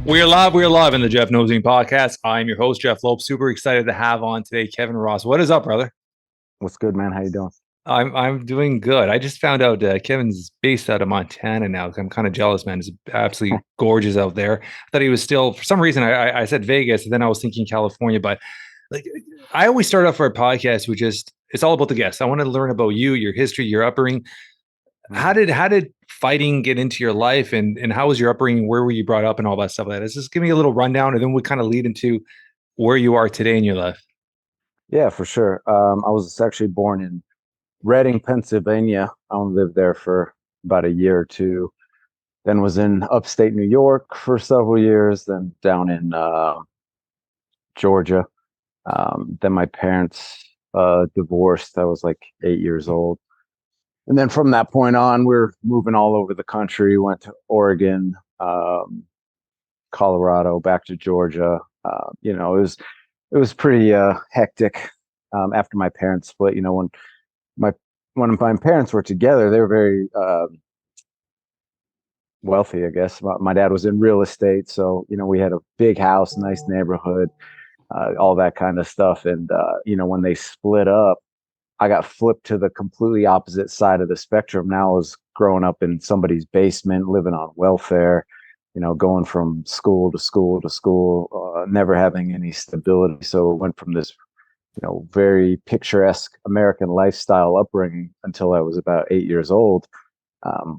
We're live. We're live in the Jeff Nosing podcast. I'm your host, Jeff Lopes. Super excited to have on today Kevin Ross. What is up, brother? What's good, man? How you doing? I'm doing good. I just found out Kevin's based out of Montana now. I'm kind of jealous, man. It's absolutely gorgeous out there. I thought he was still, for some reason, I said Vegas, and then I was thinking California. But like, I always start off our podcast with just it's all about the guests. I want to learn about you, your history, your upbringing. How did fighting get into your life, and how was your upbringing? Where were you brought up, and all that stuff like that? Just give me a little rundown, and then we kind of lead into where you are today in your life. Yeah, for sure. I was actually born in Reading, Pennsylvania. I only lived there for about a year or two. Then was in upstate New York for several years. Then down in Georgia. Then my parents divorced. I was like 8 years old. And then from that point on, we're moving all over the country. Went to Oregon, Colorado, back to Georgia. It was pretty hectic after my parents split. My when my parents were together, they were very wealthy, I guess. My dad was in real estate, so we had a big house, nice neighborhood, all that kind of stuff. And when they split up, I got flipped to the completely opposite side of the spectrum. Now I was growing up in somebody's basement, living on welfare, going from school to school to school, never having any stability. So it went from this, very picturesque American lifestyle upbringing until I was about 8 years old,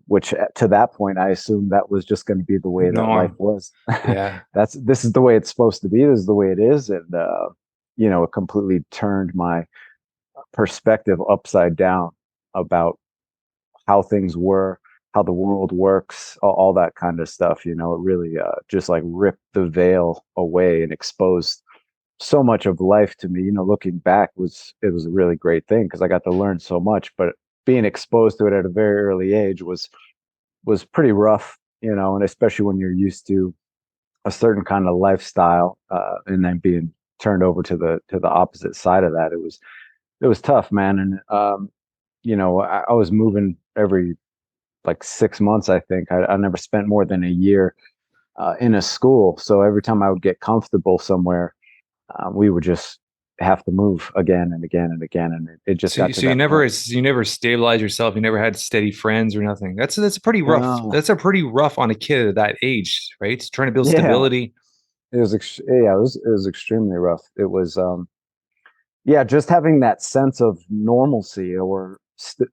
which to that point, I assumed that was just going to be the way that life Norm. was. Yeah. This is the way it's supposed to be. This is the way it is. And, it completely turned my perspective upside down about how things were, how the world works, all that kind of stuff. It really just like ripped the veil away and exposed so much of life to me. Looking back it was a really great thing because I got to learn so much, but being exposed to it at a very early age was pretty rough, and especially when you're used to a certain kind of lifestyle, and then being turned over to the opposite side of that, it was tough, man. And I was moving every like 6 months. I think I never spent more than a year in a school, so every time I would get comfortable somewhere, we would just have to move again and again and again, and it just So, got to you that never point. you never stabilized yourself. You never had steady friends or nothing. That's a pretty rough. No, That's a pretty rough on a kid at that age, right? Trying to build yeah, stability. it was extremely rough. It was yeah, just having that sense of normalcy, or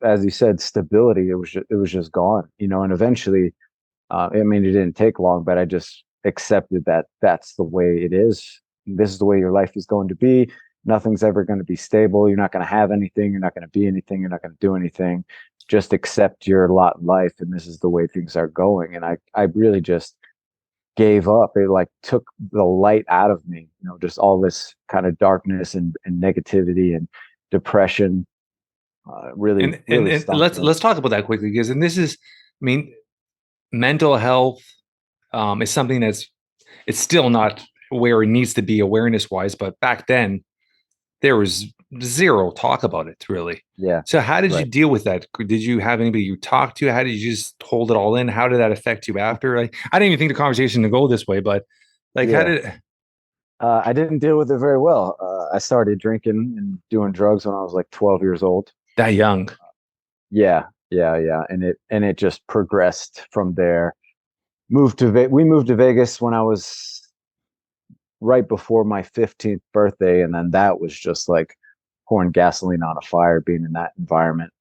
as you said, stability. It was just gone, and eventually, I mean, it didn't take long, but I just accepted that that's the way it is. This is the way your life is going to be. Nothing's ever going to be stable. You're not going to have anything. You're not going to be anything. You're not going to do anything. Just accept your lot in life, and this is the way things are going. And I really just gave up. It like took the light out of me. Just all this kind of darkness and negativity and depression. Really, And really stopped me. let's talk about that quickly because and this is, I mean, mental health is something it's still not where it needs to be awareness wise, but back then there was zero talk about it really. Yeah, So how did you right. deal with that? Did you have anybody you talked to? How did you just hold it all in? How did that affect you after? Like, I didn't even think the conversation to go this way, but like, how Yeah. did I didn't deal with it very well. I started drinking and doing drugs when I was like 12 years old. that young? Yeah, yeah, and it just progressed from there. We moved to Vegas when I was right before my 15th birthday, and then that was just like pouring gasoline on a fire being in that environment.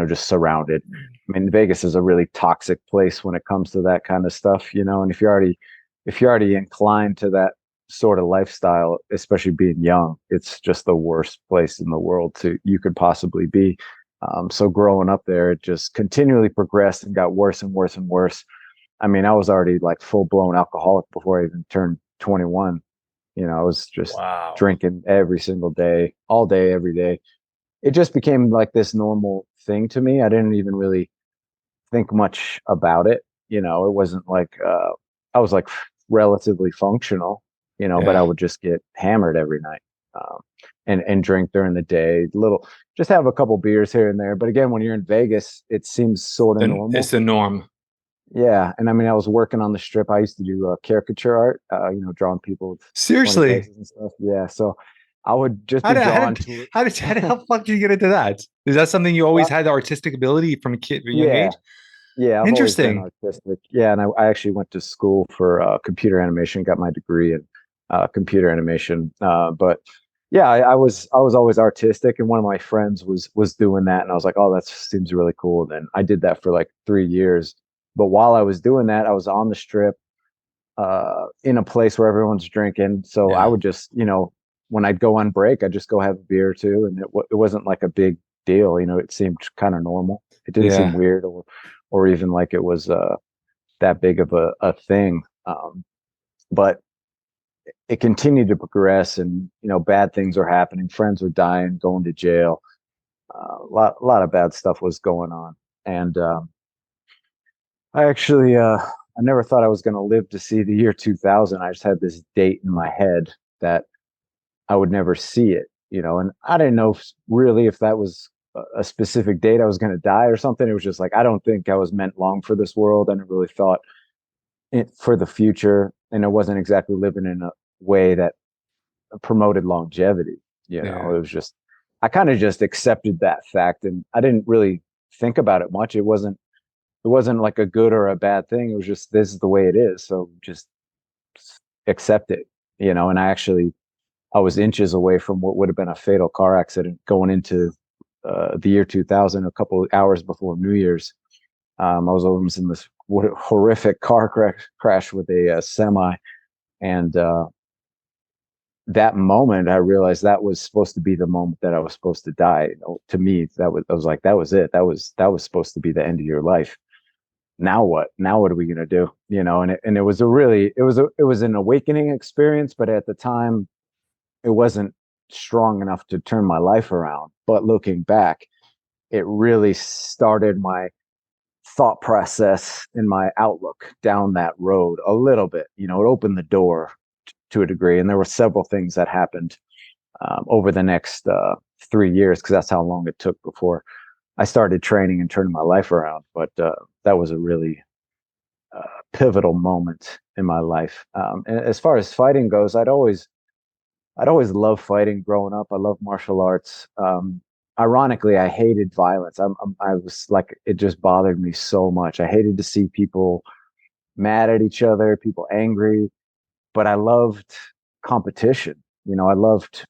Just surrounded. I mean, Vegas is a really toxic place when it comes to that kind of stuff, and if you're already inclined to that sort of lifestyle, especially being young, it's just the worst place in the world to you could possibly be. So growing up there, it just continually progressed and got worse and worse and worse. I mean, I was already like full blown alcoholic before I even turned 21. I was just Wow. drinking every single day, all day, every day. It just became like this normal thing to me. I didn't even really think much about it. It wasn't like I was like relatively functional, but I Yeah. would just get hammered every night, and drink during the day. Just have a couple beers here and there. But again, when you're in Vegas, it seems sort of Then it's normal. the norm. Yeah, and I mean, I was working on the strip. I used to do caricature art, drawing people with funny Seriously. faces and stuff. Yeah, so I would just How be did how drawn did to it. how the fuck did you get into that? Is that something you always Well, had the artistic ability from a young yeah, age? yeah, I've always been Interesting. artistic. Yeah, and I actually went to school for computer animation, got my degree in computer animation. But yeah, I was always artistic, and one of my friends was doing that, and I was like, oh, that seems really cool. And then I did that for like 3 years. But while I was doing that, I was on the strip in a place where everyone's drinking. So I Yeah. would just, when I'd go on break, I'd just go have a beer or two, and it wasn't like a big deal. It seemed kind of normal. It didn't seem Yeah. weird or even like it was that big of a thing. But it continued to progress, and bad things were happening. Friends were dying, going to jail. A lot of bad stuff was going on, and I actually I never thought I was going to live to see the year 2000. I just had this date in my head that I would never see it, and I didn't know really if that was a specific date I was going to die or something. It was just like I don't think I was meant long for this world. I never really thought it for the future, and I wasn't exactly living in a way that promoted longevity. Yeah. It was just I kind of just accepted that fact, and I didn't really think about it much. It wasn't like a good or a bad thing. It was just this is the way it is. So just accept it, And I was inches away from what would have been a fatal car accident going into the year 2000, a couple of hours before New Year's. I was almost in this horrific car crash with a semi, and that moment, I realized that was supposed to be the moment that I was supposed to die. To me, I was like, that was it. That was supposed to be the end of your life. Now what? Now what are we gonna do? And it was a really it was an awakening experience, but at the time it wasn't strong enough to turn my life around. But looking back, it really started my thought process and my outlook down that road a little bit. It opened the door to a degree, and there were several things that happened over the next 3 years because that's how long it took before I started training and turning my life around. But that was a really pivotal moment in my life. And as far as fighting goes, I'd always loved fighting growing up. I love martial arts. Ironically, I hated violence. I was like, it just bothered me so much. I hated to see people mad at each other, people angry, but I loved competition. I loved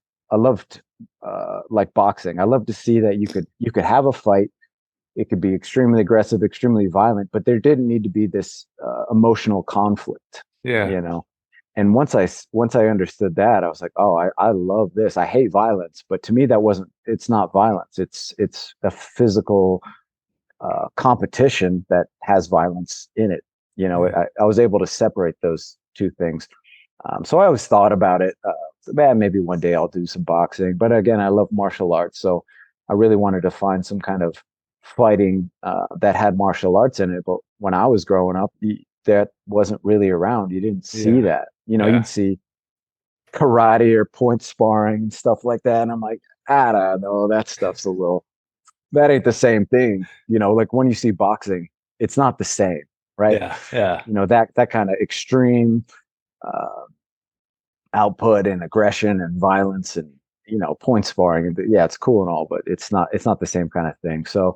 like boxing. I loved to see that you could have a fight. It could be extremely aggressive, extremely violent, but there didn't need to be this emotional conflict, Yeah. you know. And once I understood that, I was like, oh, I love this. I hate violence, but to me, that wasn't. It's not violence. It's a physical competition that has violence in it. Yeah. I was able to separate those two things. So I always thought about it. Man, maybe one day I'll do some boxing. But again, I love martial arts, so I really wanted to find some kind of fighting that had martial arts in it. But when I was growing up, that wasn't really around. You didn't see Yeah. that. You'd Yeah. see karate or point sparring and stuff like that. And I'm like, I don't know, that stuff's a little. That ain't the same thing. Like when you see boxing, it's not the same, right? Yeah. Yeah. That kind of extreme. Uh, Output and aggression and violence and point sparring, and yeah, it's cool and all, but it's not the same kind of thing. So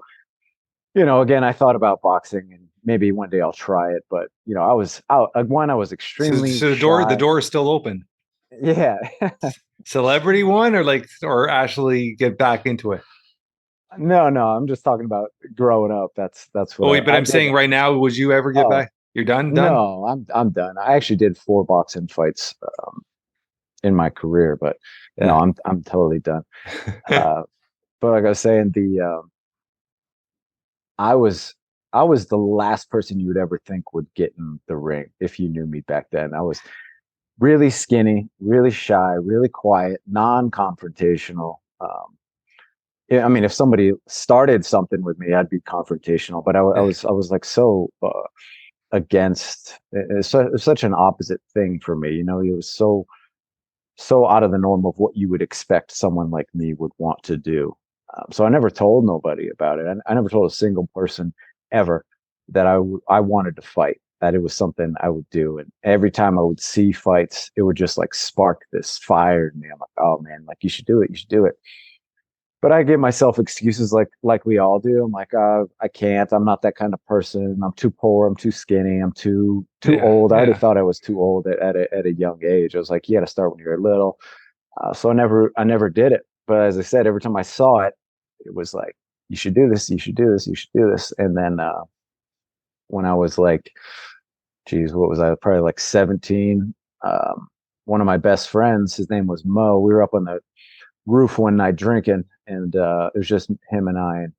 again, I thought about boxing and maybe one day I'll try it, but I was out one, I was So, extremely so the shy. door is still open. Yeah. Celebrity one, or actually get back into it. No, I'm just talking about growing up. That's what Oh, wait, but I I'm did. saying right now, would you ever get Oh, back? You're done, done. no, I'm done. I actually did 4 boxing fights in my career, but no, Yeah. I'm totally done. uh but like I was saying, the I was I was the last person you would ever think would get in the ring if you knew me back then. I was really skinny, really shy, really quiet, non-confrontational. Yeah, I mean, if somebody started something with me, I'd be confrontational. But Yeah. I was like so against. It's such an opposite thing for me. It was so out of the norm of what you would expect someone like me would want to do. So I never told nobody about it. I never told a single person ever. that I wanted to fight, that it was something I would do. And every time I would see fights, it would just like spark this fire in me. I'm like, oh man, like you should do it. You should do it. But I give myself excuses like we all do. I'm like, I can't. I'm not that kind of person. I'm too poor. I'm too skinny. I'm too Yeah, old. I already yeah. thought I was too old at a young age. I was like, you got to start when you're little. So I never did it. But as I said, every time I saw it, it was like, you should do this. You should do this. You should do this. And then when I was like, geez, what was I? Probably like 17. One of my best friends, his name was Mo. We were up on the roof one night drinking, and it was just him and I. And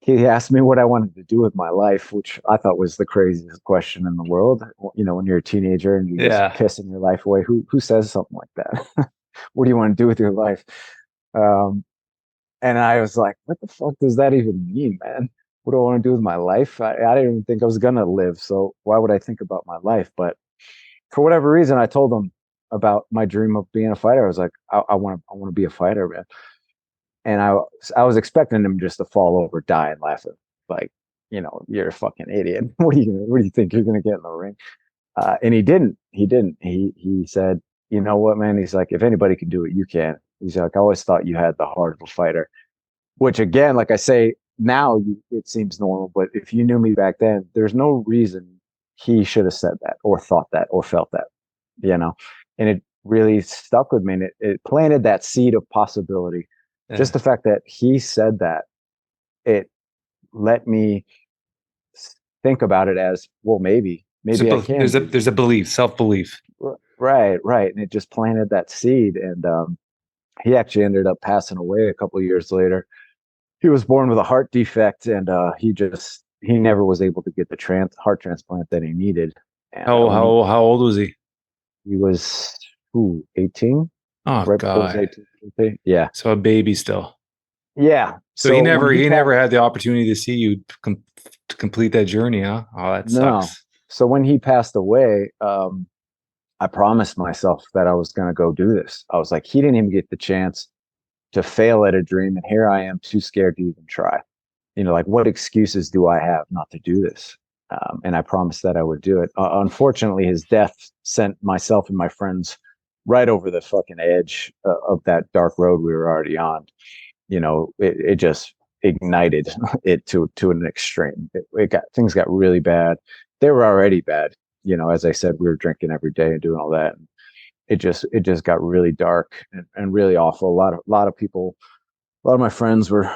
he asked me what I wanted to do with my life, which I thought was the craziest question in the world. You know, when you're a teenager and you're just Yeah. pissing your life away, who says something like that? What do you want to do with your life? Um, and I was like, what the fuck does that even mean, man? What do I want to do with my life? I didn't even think I was gonna live, so why would I think about my life? But for whatever reason, I told him about my dream of being a fighter. I was like, I want to be a fighter, man. And I was expecting him just to fall over, die, and laugh at, like, you know, you're a fucking idiot. What do you think you're gonna get in the ring? And he didn't. He didn't. He said, you know what, man? He's like, if anybody can do it, you can. He's like, I always thought you had the heart of a fighter. Which again, like I say, now it seems normal, but if you knew me back then, there's no reason he should have said that or thought that or felt that, you know. And it really stuck with me, and it planted that seed of possibility. Just Yeah. the fact that he said that, it let me think about it as, well, maybe I can do There's this. a belief, self belief. Right, right. And it just planted that seed. And he actually ended up passing away a couple of years later. He was born with a heart defect, and he never was able to get the heart transplant that he needed. And when How old was he? he was 18, Oh right before his God. 18th birthday. Yeah, So a baby still. yeah. So So when he he passed, never had the opportunity to see you to complete that journey, huh? Oh, that no. sucks. So when he passed away, I promised myself that I was going to go do this. I was like, he didn't even get the chance to fail at a dream, and here I am, too scared to even try. You know, like, what excuses do I have not to do this? And I promised that I would do it. Unfortunately, his death sent myself and my friends right over the fucking edge of that dark road we were already on. You know, it just ignited it to an extreme. Things got really bad. They were already bad. You know, as I said, we were drinking every day and doing all that. And it just got really dark and really awful. A lot of people, a lot of my friends were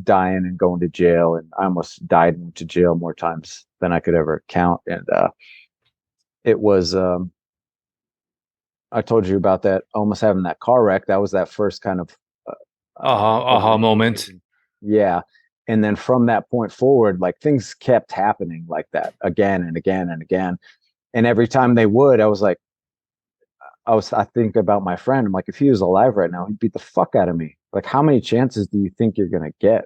dying and going to jail, and I almost died and went to jail more times than I could ever count. And it was I told you about that, almost having that car wreck. That was that first kind of Aha moment. realization. Yeah. And then from that point forward, like, things kept happening like that again and again and again. And every time they would, I was like, I think about my friend. I'm like, if he was alive right now, he'd beat the fuck out of me. Like, how many chances do you think you're gonna get?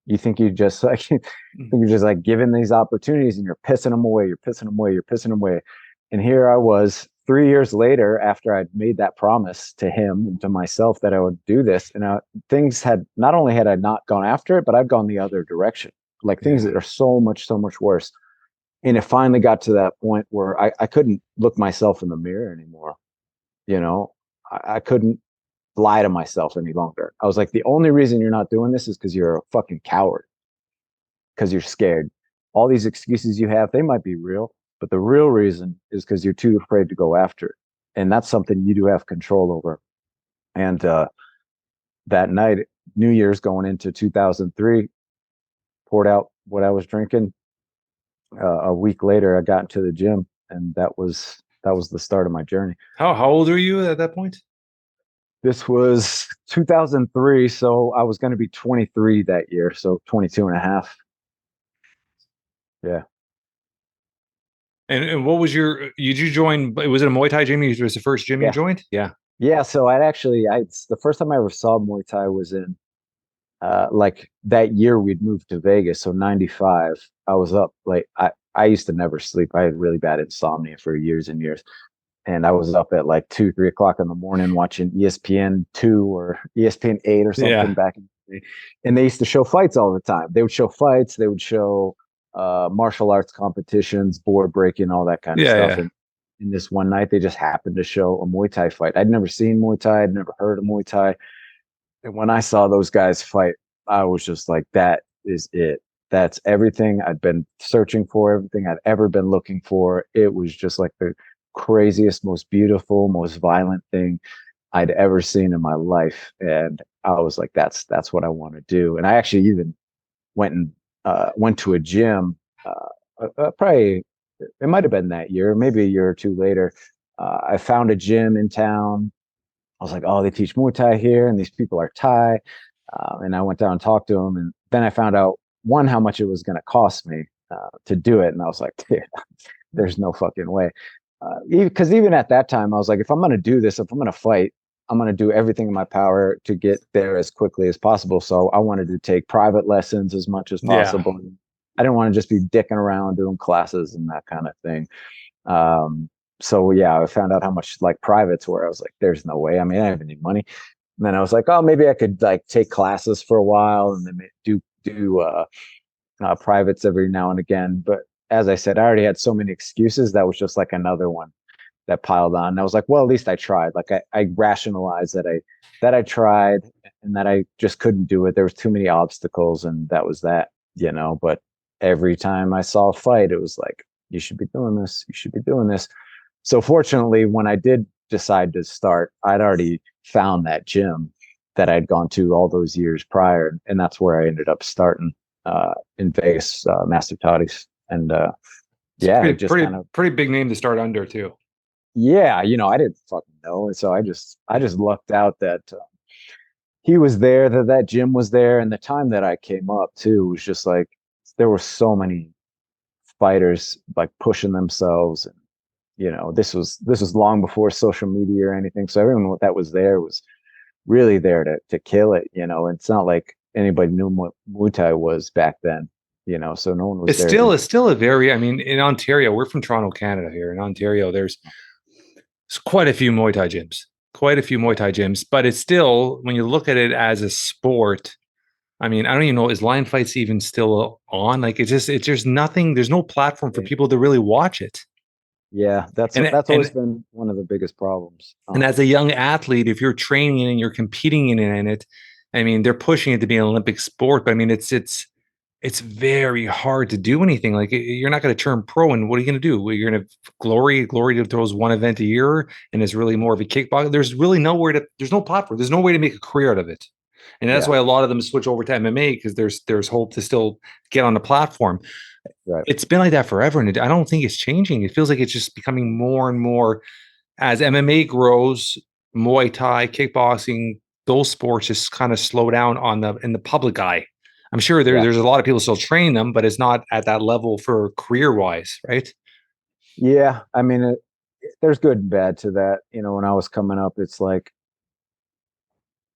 You think you just like you're just like given these opportunities, and you're pissing them away, you're pissing them away, you're pissing them away. And here I was 3 years later, after I'd made that promise to him and to myself that I would do this, and things had, not only had I not gone after it, but I'd gone the other direction. Like, things Yeah. that are so much worse. And it finally got to that point where I couldn't look myself in the mirror anymore. You know, I couldn't lie to myself any longer. I was like, the only reason you're not doing this is because you're a fucking coward, because you're scared. All these excuses you have, they might be real, but the real reason is because you're too afraid to go after it. And that's something you do have control over. And that night, New Year's going into 2003, poured out what I was drinking. A week later, I got into the gym, and that was the start of my journey. How old are you at that point? This was 2003, so I was going to be 23 that year, so 22 and a half. Yeah. And what was did you join, was it a Muay Thai gym? It was the first gym you Yeah. joined? Yeah. Yeah, so the first time I ever saw Muay Thai was in like that year we'd moved to Vegas, so 95. I was up like I used to never sleep. I had really bad insomnia for years and years. And I was up at like 2, 3 o'clock in the morning watching ESPN 2 or ESPN 8 or something Yeah. back in the day. And they used to show fights all the time. They would show fights, they would show martial arts competitions, board breaking, all that kind of Yeah, stuff. yeah. And in this one night, they just happened to show a Muay Thai fight. I'd never seen Muay Thai. I'd never heard of Muay Thai. And when I saw those guys fight, I was just like, that is it. That's everything I'd been searching for, everything I'd ever been looking for. It was just like the craziest, most beautiful, most violent thing I'd ever seen in my life. And I was like, that's what I want to do. And I actually even went to a gym, probably it might have been that year, maybe a year or two later. I found a gym in town. I was like, oh, they teach Muay Thai here, and these people are Thai. And I went down and talked to them, and then I found out one how much it was going to cost me to do it, and I was like, there's no fucking way. Because even at that time, I was like, if I'm going to do this, if I'm going to fight, I'm going to do everything in my power to get there as quickly as possible. So I wanted to take private lessons as much as Yeah. possible. I didn't want to just be dicking around doing classes and that kind of thing. So yeah, I found out how much like privates were. I was like, there's no way. I mean, I don't have any money. And then I was like, oh, maybe I could like take classes for a while and then do privates every now and again. But as I said, I already had so many excuses. That was just like another one that piled on. And I was like, well, at least I tried. Like I rationalized that I tried and that I just couldn't do it. There was too many obstacles, and that was that, you know. But every time I saw a fight, it was like, you should be doing this. You should be doing this. So fortunately, when I did decide to start, I'd already found that gym that I'd gone to all those years prior, and that's where I ended up starting in Vegas, Master Toddy's, and It's a yeah, it pretty, just kind pretty, of pretty big name to start under too. yeah, I didn't fucking know, and so I just lucked out that he was there, that gym was there, and the time that I came up too was just like there were so many fighters like pushing themselves, and this was long before social media or anything, so everyone that was there was really there to kill it. It's not like anybody knew what Muay Thai was back then. So no one was It's there still, to. it's still a very, I mean, in Ontario, we're from Toronto, Canada here. In Ontario, there's quite a few Muay Thai gyms, quite a few Muay Yeah, Thai gyms, but it's still, when you look at it as a sport, I mean, I don't even know, is Lion Fights even still on? Like, it's just nothing, there's no platform for yeah, people to really watch it. yeah. That's And, that's always and, been one of the biggest problems. and as a young athlete, if you're training and you're competing in it, I mean, they're pushing it to be an Olympic sport, but I mean, it's very hard to do anything. Like you're not going to turn pro, and what are you going to do? You're going to glory throws one event a year, and it's really more of a kickboxing. There's really nowhere to. There's no platform. There's no way to make a career out of it, and that's Yeah, why a lot of them switch over to MMA because there's hope to still get on the platform. right. It's been like that forever, and I don't think it's changing. It feels like it's just becoming more and more as MMA grows. Muay Thai, kickboxing, those sports just kind of slow down on the in the public eye. I'm sure Yeah, there's a lot of people still train them, but it's not at that level for career wise, right? yeah. I mean, there's good and bad to that. When I was coming up, it's like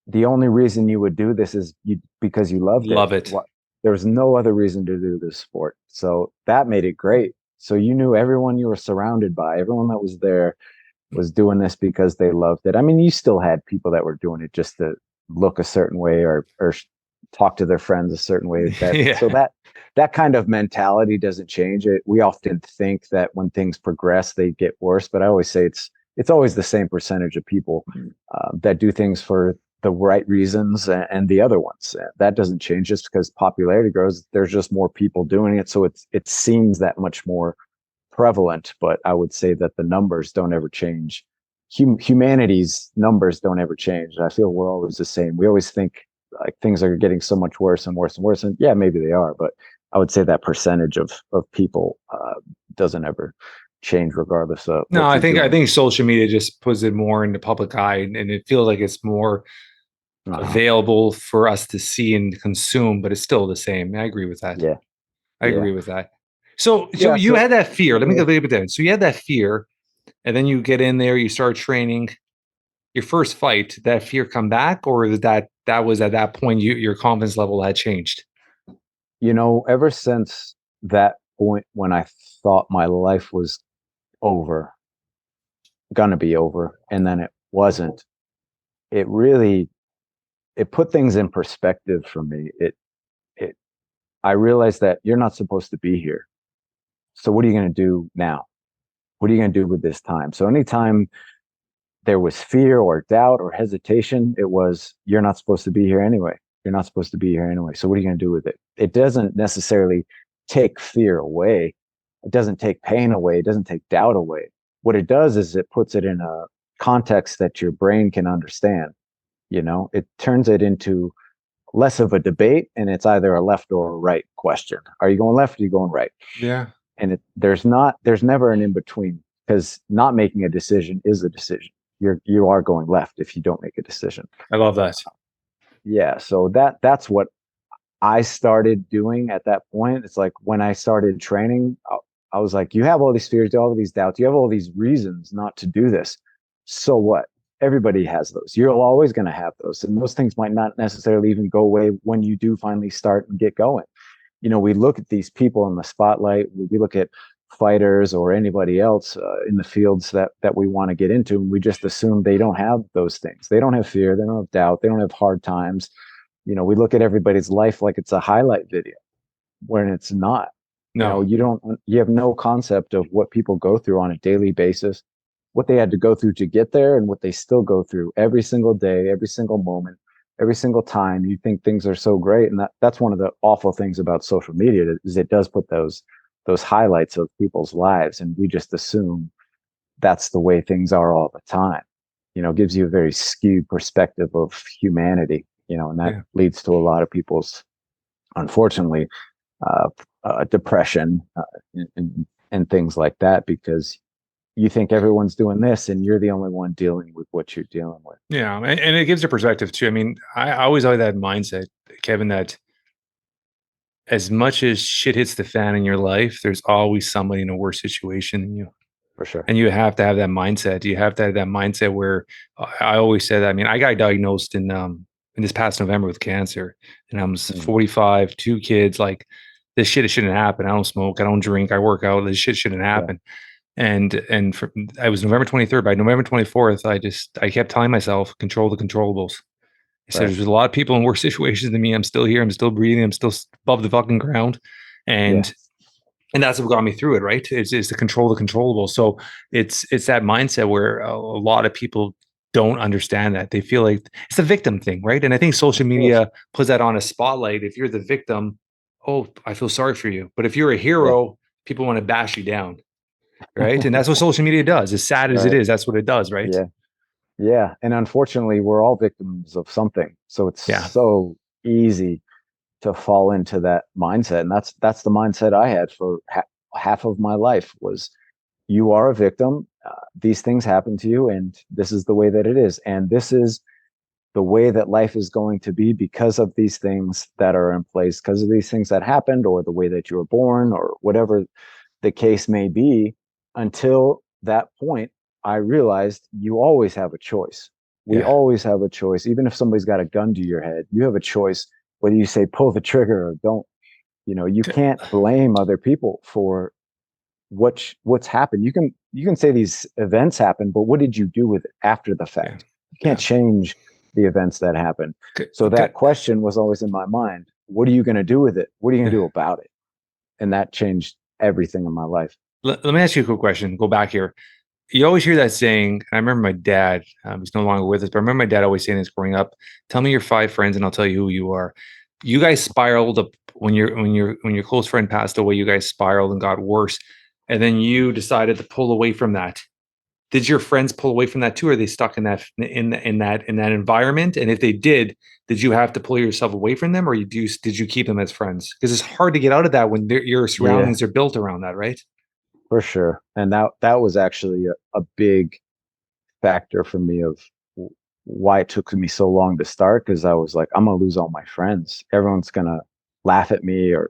the only reason you would do this is because you loved it. Love it. What There was no other reason to do this sport. So that made it great. So you knew everyone you were surrounded by, everyone that was there was doing this because they loved it. I mean, you still had people that were doing it just to look a certain way or talk to their friends a certain way. So Yeah. that kind of mentality doesn't change it. We often think that when things progress, they get worse, but I always say it's always the same percentage of people that do things for the right reasons and the other ones. That doesn't change just because popularity grows. There's just more people doing it, so it seems that much more prevalent, but I would say that the numbers don't ever change. Humanity's numbers don't ever change. I feel we're always the same. We always think like things are getting so much worse and worse and worse. And yeah, maybe they are, but I would say that percentage of people doesn't ever change regardless of No, what I you're think doing. social media just puts it more in the public eye, and it feels like it's more Uh-huh. available for us to see and consume, but it's still the same. I agree with that. Yeah, I yeah, agree with that. So yeah. you So had that fear. Let me go anyway, a little bit down. So you had that fear, and then you get in there, you start training. Your first fight, did that fear come back, or that was at that point your confidence level had changed? ever since that point when I thought my life was over, gonna be over, and then it wasn't, it really it put things in perspective for me. It I realized that you're not supposed to be here. So what are you going to do now? What are you going to do with this time? So anytime there was fear or doubt or hesitation, it was, you're not supposed to be here anyway. You're not supposed to be here anyway. So what are you going to do with it? It doesn't necessarily take fear away. It doesn't take pain away. It doesn't take doubt away. What it does is it puts it in a context that your brain can understand. It turns it into less of a debate, and it's either a left or a right question. Are you going left? Or are you going right? Yeah. And there's never an in between, because not making a decision is a decision. You are going left if you don't make a decision. I love that. Yeah, so that's what I started doing at that point. It's like when I started training, I was like, you have all these fears, you have all these doubts, you have all these reasons not to do this. So what? Everybody has those. You're always going to have those. And those things might not necessarily even go away when you do finally start and get going. We look at these people in the spotlight, we look at fighters or anybody else in the fields that we want to get into, and we just assume they don't have those things. They don't have fear, they don't have doubt, they don't have hard times. We look at everybody's life like it's a highlight video, when it's not. No. You have no concept of what people go through on a daily basis, what they had to go through to get there, and what they still go through every single day, every single moment, every single time. You think things are so great, and that's one of the awful things about social media, is it does put those highlights of people's lives, and we just assume that's the way things are all the time. Gives you a very skewed perspective of humanity, and that leads to a lot of people's, unfortunately, depression, and things like that, because you think everyone's doing this and you're the only one dealing with what you're dealing with. Yeah. And it gives a perspective too. I mean, I always had that mindset, Kevin, that as much as shit hits the fan in your life, there's always somebody in a worse situation than you. For sure. And you have to have that mindset. You have to have that mindset where I always said that. I mean, I got diagnosed in this past November with cancer, and I was 45, 2 kids. Like, this shit shouldn't happen. I don't smoke. I don't drink. I work out. This shit shouldn't happen. I was November 23rd. By November 24th, I kept telling myself, control the controllables. I said, there's a lot of people in worse situations than me. I'm still here. I'm still breathing. I'm still above the fucking ground. And that's what got me through it, right? It's to control the controllable. So it's that mindset where a lot of people don't understand that. They feel like it's a victim thing, right? And I think social media puts that on a spotlight. If you're the victim, oh, I feel sorry for you. But if you're a hero, people want to bash you down, right? And that's what social media does. As sad as it is, that's what it does, right? Yeah. And unfortunately, we're all victims of something. So it's so easy to fall into that mindset. And that's the mindset I had for half of my life. Was, you are a victim. These things happen to you, and this is the way that it is. And this is the way that life is going to be, because of these things that are in place, because of these things that happened, or the way that you were born, or whatever the case may be. Until that point, I realized you always have a choice. We always have a choice. Even if somebody's got a gun to your head, you have a choice whether you say pull the trigger or don't. You can't blame other people for what's happened. You can say these events happen, but what did you do with it after the fact? You can't change the events that happened. So that question was always in my mind. What are you going to do with it? What are you going to do about it? And that changed everything in my life. Let me ask you a quick question. Go back here. You always hear that saying, and I remember my dad, he's no longer with us, but I remember my dad always saying this growing up: tell me your 5 friends and I'll tell you who you are. You guys spiraled up when your close friend passed away. You guys spiraled and got worse, and then you decided to pull away from that. Did your friends pull away from that too? Or are they stuck in that environment? And if they did you have to pull yourself away from them, or did you keep them as friends? Because it's hard to get out of that when your surroundings are built around that, right? For sure. And that was actually a big factor for me of why it took me so long to start, because I was like, I'm gonna lose all my friends. Everyone's gonna laugh at me or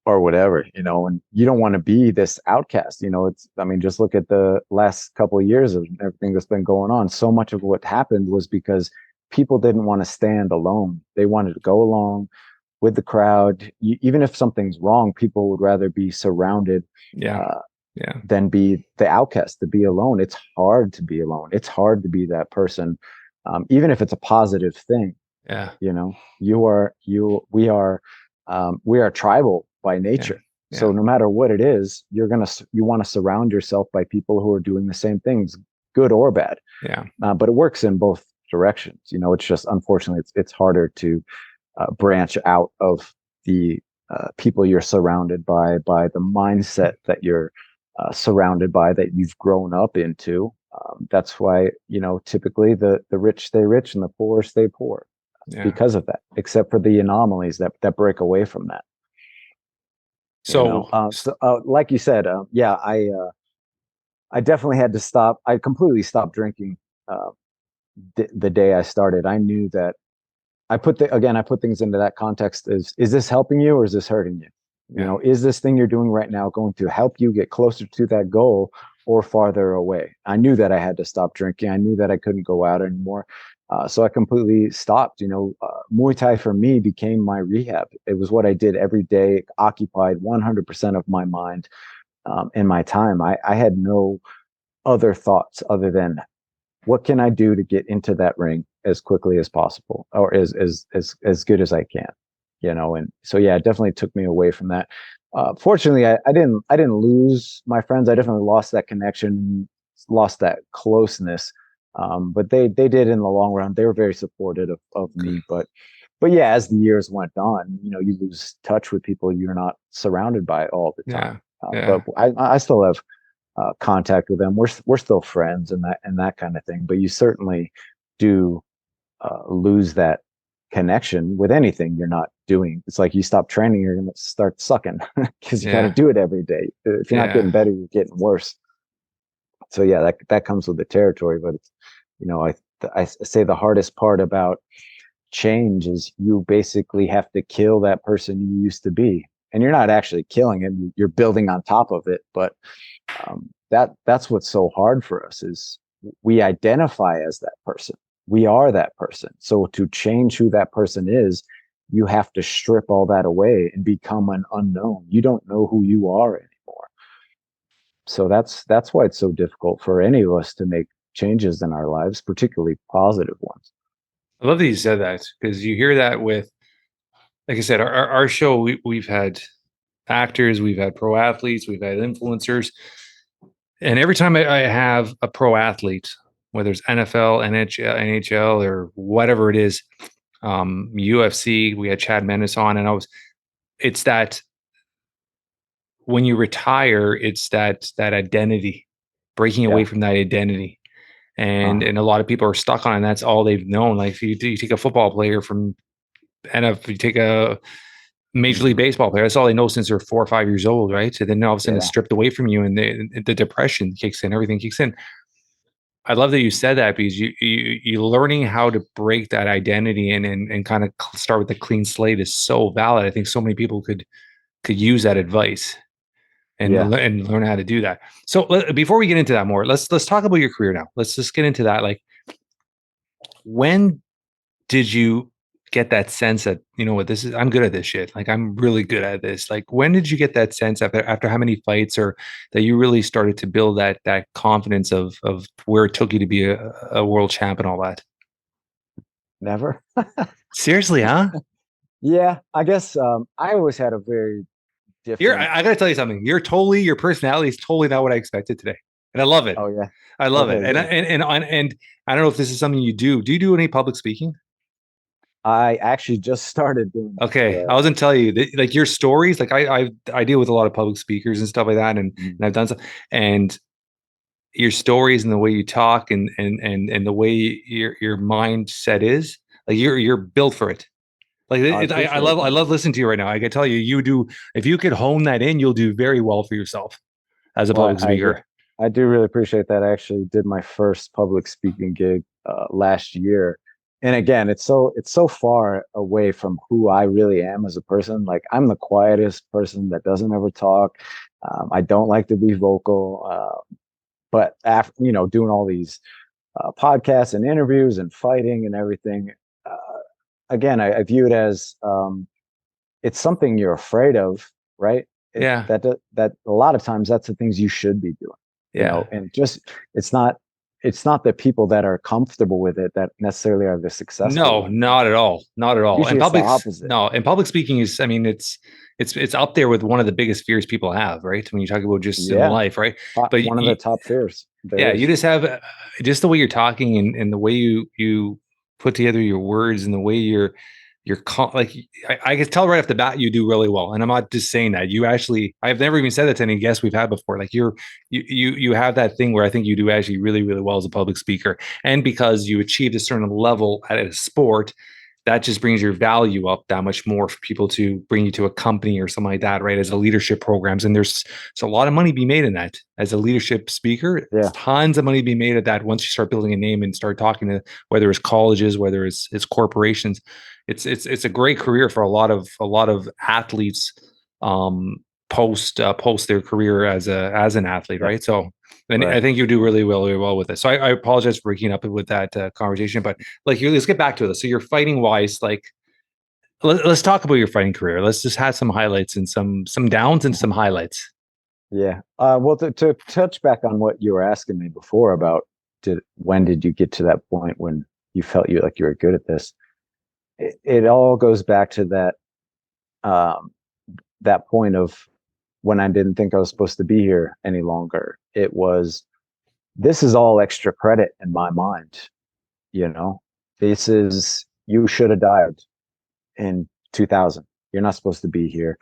whatever, and you don't want to be this outcast. Just look at the last couple of years of everything that's been going on. So much of what happened was because people didn't want to stand alone. They wanted to go along with the crowd. Even if something's wrong, people would rather be surrounded than be the outcast, to be alone. It's hard to be alone. It's hard to be that person, even if it's a positive thing. Yeah. We are We are tribal by Yeah. nature. So Yeah. no matter what it is, you want to surround yourself by people who are doing the same things, good or bad. Yeah. But it works in both directions. It's just unfortunately it's harder to branch out of the people you're surrounded by the mindset that you're surrounded by, that you've grown up into. That's why typically the rich stay rich and the poor stay poor Yeah. because of that, except for the anomalies that break away from that. So, Like you said, yeah, I definitely had to stop. I completely stopped drinking uh, the day I started. I knew that I put things into that context. Is this helping you or is this hurting you? yeah. Is this thing you're doing right now going to help you get closer to that goal or farther away? I knew that I had to stop drinking. I knew that I couldn't go out anymore. So I completely stopped. Muay Thai for me became my rehab. It was what I did every day. It occupied 100% of my mind and my time. I had no other thoughts other than what can I do to get into that ring as quickly as possible, or as good as I can, And so yeah, it definitely took me away from that. Fortunately, I didn't lose my friends. I definitely lost that connection, lost that closeness. But they did in the long run. They were very supportive of Good. me. But yeah, as the years went on, you lose touch with people you're not surrounded by all the time. Yeah. But Yeah. I still have contact with them. We're still friends and that kind of thing. But you certainly do lose that connection with anything you're not doing. It's like you stop training, you're going to start sucking because you got to Yeah. do it every day. If you're not getting Yeah. better, you're getting worse. So yeah, that comes with the territory. But it's, I say the hardest part about change is you basically have to kill that person you used to be, and you're not actually killing him. You're building on top of it, but that's what's so hard for us is we identify as that person. We are that person. So to change who that person is, you have to strip all that away and become an unknown. You don't know who you are anymore. So that's why it's so difficult for any of us to make changes in our lives, particularly positive ones. I love that you said that because you hear that with, like I said, our show, we've had actors, we've had pro athletes, we've had influencers. And every time I have a pro athlete, whether it's NFL, NHL, or whatever it is, UFC, we had Chad Mendes on, and it's that when you retire, it's that identity, breaking away Yeah. from that identity. And Uh-huh. and a lot of people are stuck on it, and that's all they've known. Like if you take a football player from if you take a Major League Hmm. Baseball player, that's all they know since they're 4 or 5 years old, right? So then all of a sudden it's Yeah. stripped away from you, and the depression kicks in, everything kicks in. I love that you said that because you learning how to break that identity and kind of start with a clean slate is so valid. I think so many people could use that advice Yeah. and learn how to do that. So before we get into that more, let's talk about your career now. Let's just get into that. Like, when did you get that sense that, you know what, this is, I'm good at this shit. Like, I'm really good at this. Like, when did you get that sense after how many fights, or that you really started to build that confidence of where it took you to be a world champ and all that? Never. Seriously, huh? Yeah. I guess I always had a very different. I gotta tell you something. Your personality is totally not what I expected today. And I love it. Oh yeah. I love it. Okay, And good. and I don't know if this is something you do. Do you do any public speaking? I actually just started doing that. Okay, I wasn't telling you that, like, your stories. Like, I deal with a lot of public speakers and stuff like that, Mm. and I've done so. And your stories and the way you talk and the way your mindset is, like, you're built for it. Like, I appreciate I that. love listening to you right now. I can tell you, you do, if you could hone that in, you'll do very well for yourself as a Well, public speaker. I do really appreciate that. I actually did my first public speaking gig last year, and again, it's so far away from who I really am as a person. Like I'm the quietest person that doesn't ever talk. I don't like to be vocal, but after doing all these podcasts and interviews and fighting and everything, uh, again, I view it as it's something you're afraid of, right? Yeah, That a lot of times that's the things you should be doing, yeah, and just it's not. it's not the people that are comfortable with it that necessarily are the successful No, ones. not at all. Not at all. Usually And it's the public, opposite. no, and public speaking is, I mean, it's up there with one of the biggest fears people have, right? When you talk about just in Yeah. life, right? But One of the top fears there yeah, you is. just have just the way you're talking and the way you put together your words and the way like I can tell right off the bat you do really well. And I'm not just saying that. You actually, I've never even said that to any guests we've had before. Like you have that thing where I think you do actually really, really well as a public speaker. And because you achieved a certain level at a sport, that just brings your value up that much more for people to bring you to a company or something like that, right? As a leadership programs. And there's a lot of money to be made in that. As a leadership speaker, Yeah. tons of money to be made at that once you start building a name and start talking to whether it's colleges, whether it's corporations. It's a great career for a lot of athletes post their career as an athlete, Yeah. right? So and Right. I think you do really well with it. So I apologize for breaking up with that conversation, but like let's get back to it. So you're fighting wise, like let's talk about your fighting career. Let's just have some highlights and some downs and some highlights. Yeah. Well, to touch back on what you were asking me before about when did you get to that point when you felt you were good at this? It all goes back to um, that point of when I didn't think I was supposed to be here any longer. It was, this is all extra credit in my mind. You know, this is, you should have died in 2000. You're not supposed to be here.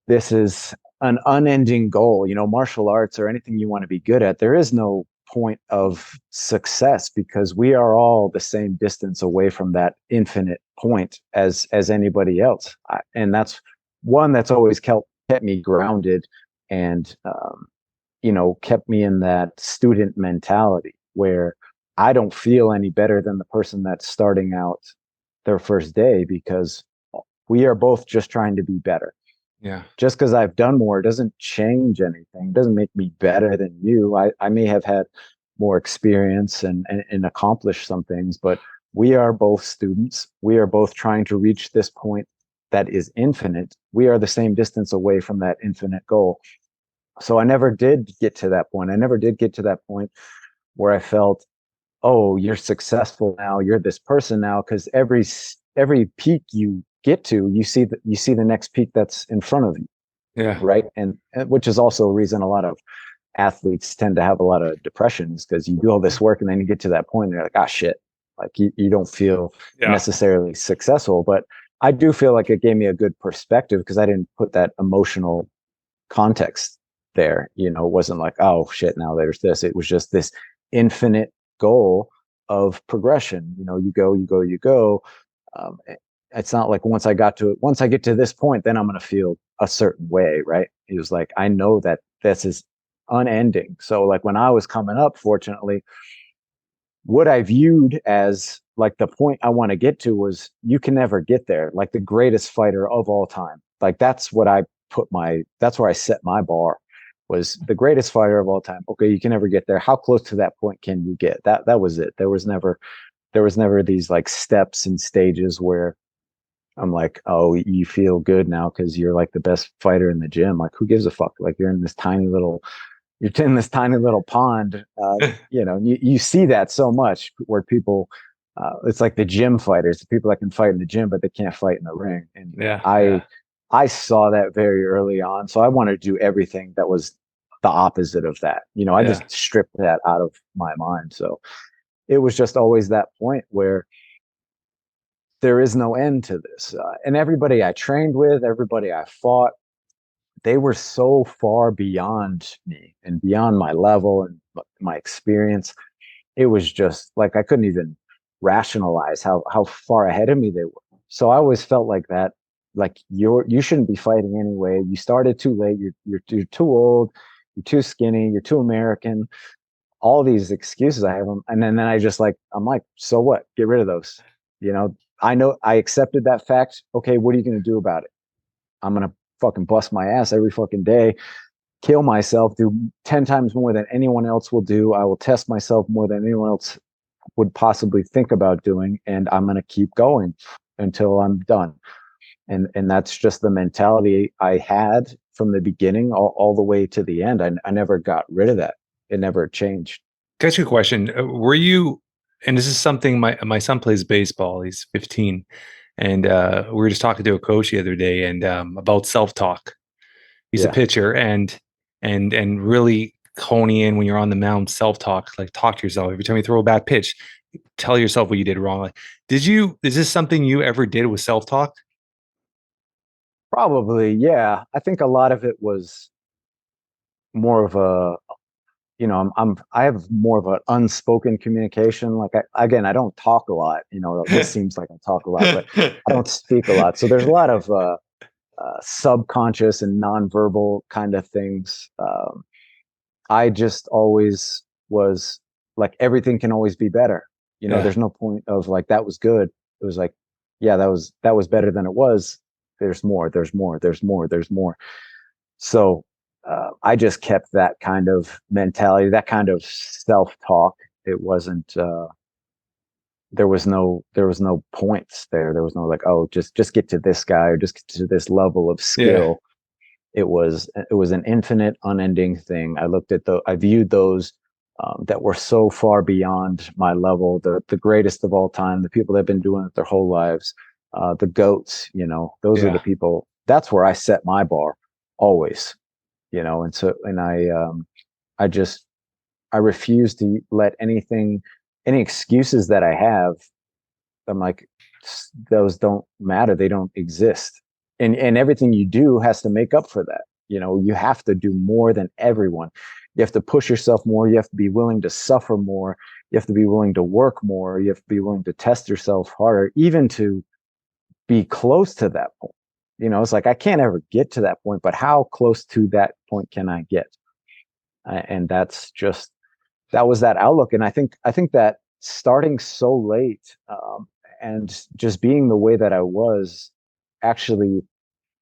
This is an unending goal. Martial arts or anything you want to be good at, there is no point of success because we are all the same distance away from that infinite point as anybody else. And that's one that's always kept me grounded and kept me in that student mentality where I don't feel any better than the person that's starting out their first day because we are both just trying to be better. Yeah. Just because I've done more doesn't change anything. It doesn't make me better than you. I may have had more experience and accomplished some things, but we are both students. We are both trying to reach this point that is infinite. We are the same distance away from that infinite goal. So I never did get to that point. I never did get to that point where I felt, oh, you're successful now. You're this person now. Because every peak you get to, you see the next peak that's in front of you, Yeah. right? And which is also a reason a lot of athletes tend to have a lot of depressions because you do all this work and then you get to that point and you're like, ah, shit, like you don't feel Yeah. necessarily successful. But I do feel like it gave me a good perspective because I didn't put that emotional context there. It wasn't like, oh shit, now there's this. It was just this infinite goal of progression. You go. Um, it's not like once I get to this point, then I'm going to feel a certain way, right? It was like, I know that this is unending. So like when I was coming up, fortunately, what I viewed as like the point I want to get to was you can never get there. Like the greatest fighter of all time. Like that's where I set my bar was the greatest fighter of all time. Okay, you can never get there. How close to that point can you get? That was it. There was never these like steps and stages where I'm like, oh, you feel good now because you're like the best fighter in the gym. Like, who gives a fuck? Like, you're in this tiny little pond. You see that so much where people, it's like the gym fighters, the people that can fight in the gym, but they can't fight in the ring. And Yeah. I saw that very early on. So I wanted to do everything that was the opposite of that. I Yeah. just stripped that out of my mind. So it was just always that point where there is no end to this. And everybody I trained with, everybody I fought, they were so far beyond me and beyond my level and my experience. It was just like I couldn't even rationalize how far ahead of me they were. So I always felt like that, like you shouldn't be fighting anyway. You started too late. You're too old. You're too skinny. You're too American. All these excuses I have them, and then I'm like, so what? Get rid of those. I know I accepted that fact. Okay, what are you going to do about it? I'm going to fucking bust my ass every fucking day, kill myself, do 10 times more than anyone else will do. I will test myself more than anyone else would possibly think about doing. And I'm going to keep going until I'm done. And that's just the mentality I had from the beginning all the way to the end. I never got rid of that. It never changed. Can I ask you a question? Were you, and this is something my son plays baseball. He's 15, and we were just talking to a coach the other day, and about self talk. He's a Yeah. pitcher, and really honing in when you're on the mound, self talk, like talk to yourself. Every time you throw a bad pitch, tell yourself what you did wrong. Like, is this something you ever did with self talk? Probably, yeah. I think a lot of it was more of a, I have more of an unspoken communication. Like again, I don't talk a lot. This seems like I talk a lot, but I don't speak a lot. So there's a lot of subconscious and nonverbal kind of things. I just always was like, everything can always be better. Yeah, There's no point of like, that was good. It was like, yeah, that was better than it was. There's more, there's more, there's more, there's more. So I just kept that kind of mentality, that kind of self-talk. It wasn't there was no points there. There was no like, oh, just get to this guy or just get to this level of yeah, skill. It was an infinite, unending thing. I viewed those that were so far beyond my level, the greatest of all time, the people that have been doing it their whole lives, the goats. Those are the yeah. people. That's where I set my bar always. And so I just I refuse to let any excuses that I have. I'm like, those don't matter. They don't exist. And everything you do has to make up for that. You have to do more than everyone. You have to push yourself more. You have to be willing to suffer more. You have to be willing to work more. You have to be willing to test yourself harder, even to be close to that point. It's like, I can't ever get to that point, but how close to that point can I get? And that was that outlook. And I think that starting so late, and just being the way that I was, actually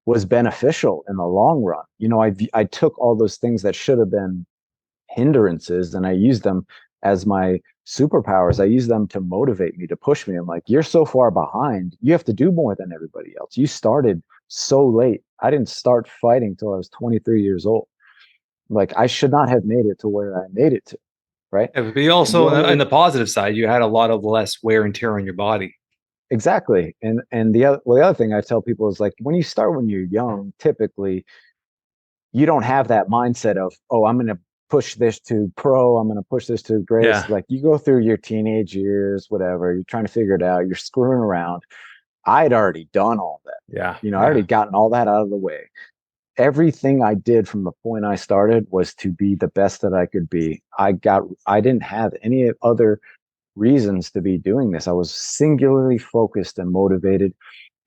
was beneficial in the long run. I took all those things that should have been hindrances, and I used them as my superpowers. I used them to motivate me, to push me. I'm like, you're so far behind. You have to do more than everybody else. You started so late. I didn't start fighting till I was 23 years old. Like, I should not have made it to where I made it to, right? Yeah, but you And the also, only on the positive side, you had a lot of less wear and tear on your body. Exactly. And the other thing I tell people is, like, when you start when you're young, typically you don't have that mindset of, oh, I'm going to push this to pro, I'm going to push this to greatest. Yeah, Like, you go through your teenage years, whatever, you're trying to figure it out, you're screwing around. I'd already done all that. yeah, I already yeah. gotten all that out of the way. Everything I did from the point I started was to be the best that I could be. I didn't have any other reasons to be doing this. I was singularly focused and motivated,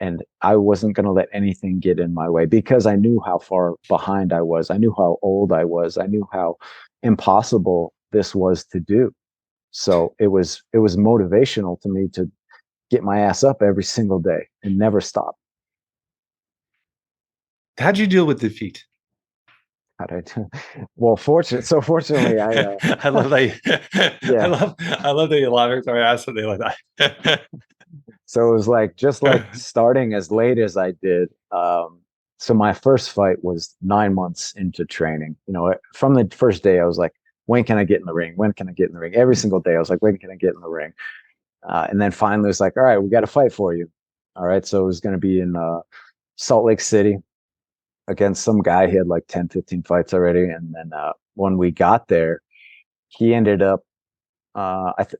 and I wasn't going to let anything get in my way, because I knew how far behind I was. I knew how old I was. I knew how impossible this was to do. So it was motivational to me to get my ass up every single day and never stop. How'd you deal with defeat? How did I do? Well, fortunately, I love that. yeah. I love that you laugh every time I ask something like that. So it was like, just like starting as late as I did. So my first fight was 9 months into training. From the first day, I was like, when can I get in the ring? When can I get in the ring? Every single day, I was like, when can I get in the ring? And then finally, it was like, all right, we got a fight for you. All right. So it was going to be in Salt Lake City against some guy. He had like 10, 15 fights already. And then when we got there, he ended up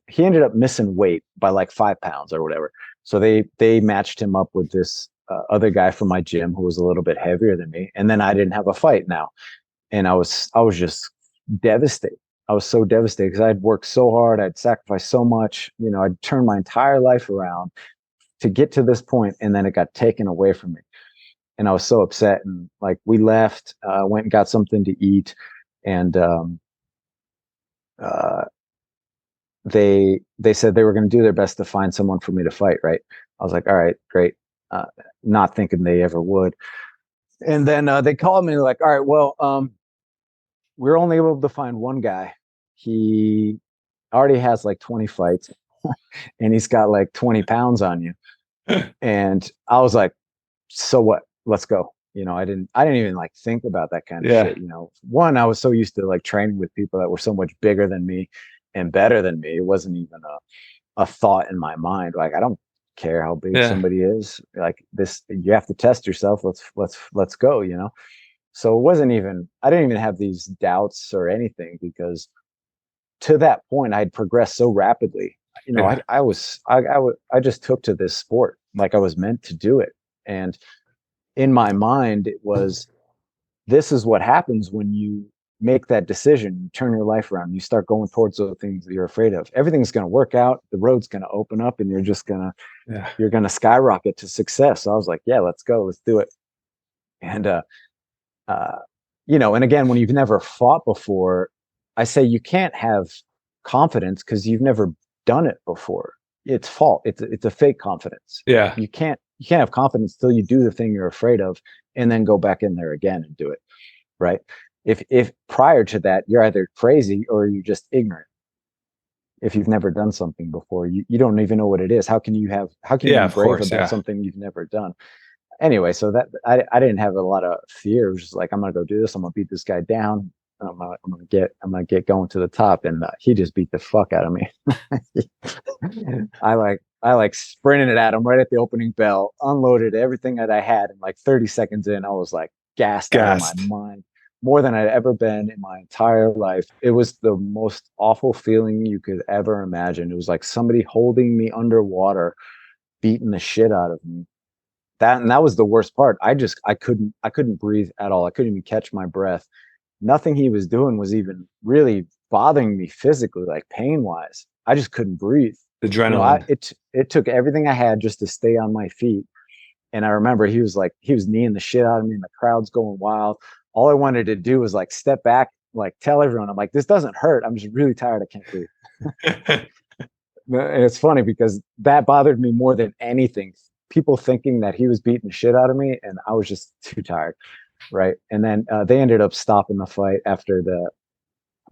he ended up missing weight by like 5 pounds or whatever. So they matched him up with this other guy from my gym who was a little bit heavier than me, and then I didn't have a fight now, and I was just devastated. I was so devastated because I'd worked so hard, I'd sacrificed so much. I'd turned my entire life around to get to this point, and then it got taken away from me, and I was so upset. And like, we left, went and got something to eat, and uh, they said they were going to do their best to find someone for me to fight. Right. I was like, all right, great. uh, Not thinking they ever would. And then they called me, like, all right, well, we're only able to find one guy. He already has like 20 fights, and he's got like 20 pounds on you. And I was like, so what? Let's go. I didn't even like think about that kind of Yeah. shit. One, I was so used to like training with people that were so much bigger than me, and better than me. It wasn't even a thought in my mind. Like, I don't care how big Yeah. somebody is. Like this, you have to test yourself. Let's go, you know? So it wasn't even, I didn't even have these doubts or anything, because to that point I'd progressed so rapidly. You know, Yeah. I just took to this sport like I was meant to do it. And in my mind, it was, this is what happens when you make that decision, you turn your life around, you start going towards those things that you're afraid of. Everything's going to work out, the road's going to open up, and Yeah. you're going to skyrocket to success. So I was like, yeah, let's go, let's do it. And uh you know, and again, when you've never fought before, I say you can't have confidence because you've never done it before. It's false. It's a fake confidence. Yeah. You can't have confidence till you do the thing you're afraid of, and then go back in there again and do it, right? If prior to that you're either crazy or you're just ignorant. If you've never done something before, you don't even know what it is. How can you Yeah, be of brave course. about Yeah. something you've never done? Anyway, so that I didn't have a lot of fear. It was just like, I'm gonna go do this. I'm gonna beat this guy down. I'm gonna get going to the top, and he just beat the fuck out of me. I like sprinted it at him right at the opening bell, unloaded everything that I had, and like 30 seconds in, I was like gassed out of my Gassed. mind, more than I'd ever been in my entire life. It was the most awful feeling you could ever imagine. It was like somebody holding me underwater, beating the shit out of me. That was the worst part. I couldn't breathe at all. I couldn't even catch my breath. Nothing he was doing was even really bothering me physically, like pain wise. I just couldn't breathe. You know, Adrenaline. it took everything I had just to stay on my feet. And I remember he was kneeing the shit out of me, and the crowd's going wild. All I wanted to do was like step back, like tell everyone, I'm like, this doesn't hurt. I'm just really tired. I can't breathe. And it's funny because that bothered me more than anything. People thinking that he was beating the shit out of me, and I was just too tired, right? And then they ended up stopping the fight after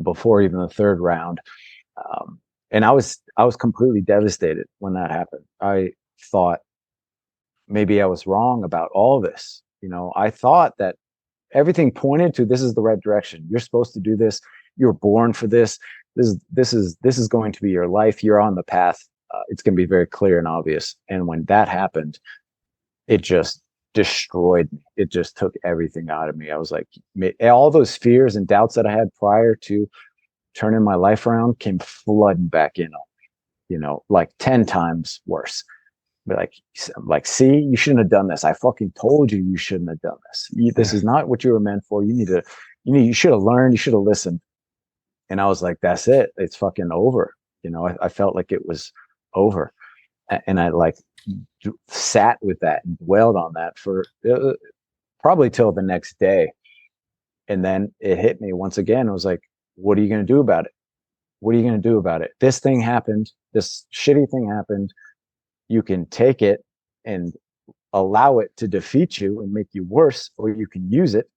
before even the third round, and I was completely devastated when that happened. I thought maybe I was wrong about all this. You know, I thought that everything pointed to, this is the right direction. You're supposed to do this. You're born for this. This is going to be your life. You're on the path. It's going to be very clear and obvious. And when that happened, it just destroyed me. It just took everything out of me. I was like, all those fears and doubts that I had prior to turning my life around came flooding back in, you know, like 10 times worse. But see, you shouldn't have done this. I fucking told you you shouldn't have done this. This Yeah. is not what you were meant for. You should have learned. You should have listened. And I was like, that's it. It's fucking over. You know, I felt like it was over. And I like sat with that and dwelled on that for probably till the next day. And then it hit me once again. I was like, what are you going to do about it? What are you going to do about it? This thing happened. This shitty thing happened. You can take it and allow it to defeat you and make you worse, or you can use it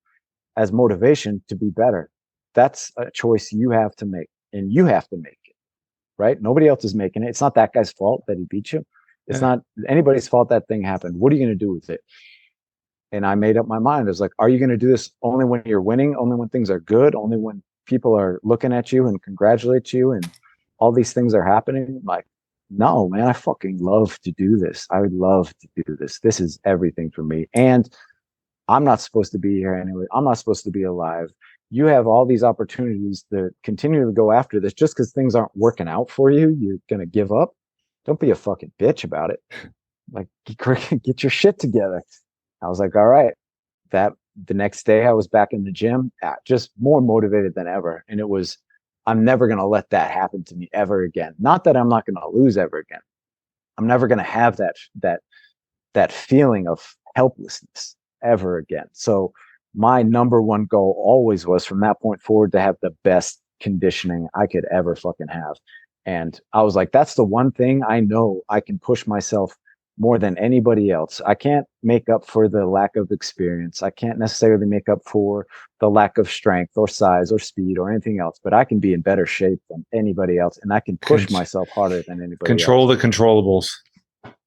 as motivation to be better. That's a choice you have to make, and you have to make it, right? Nobody else is making it. It's not that guy's fault that he beat you. It's Yeah. not anybody's fault that thing happened. What are you going to do with it? And I made up my mind. I was like, are you going to do this only when you're winning, only when things are good, only when people are looking at you and congratulate you and all these things are happening? Like, no, man, I fucking love to do this. I would love to do this. This is everything for me. And I'm not supposed to be here anyway. I'm not supposed to be alive. You have all these opportunities to continue to go after this. Just because things aren't working out for you, you're going to give up. Don't be a fucking bitch about it. Like, get your shit together. I was like, all right. That the next day I was back in the gym, just more motivated than ever. And it was, I'm never going to let that happen to me ever again. Not that I'm not going to lose ever again. I'm never going to have that feeling of helplessness ever again. So my number one goal always was, from that point forward, to have the best conditioning I could ever fucking have. And I was like, that's the one thing I know I can push myself more than anybody else. I can't make up for the lack of experience. I can't necessarily make up for the lack of strength or size or speed or anything else, but I can be in better shape than anybody else, and I can push Con- myself harder than anybody else. Control the controllables.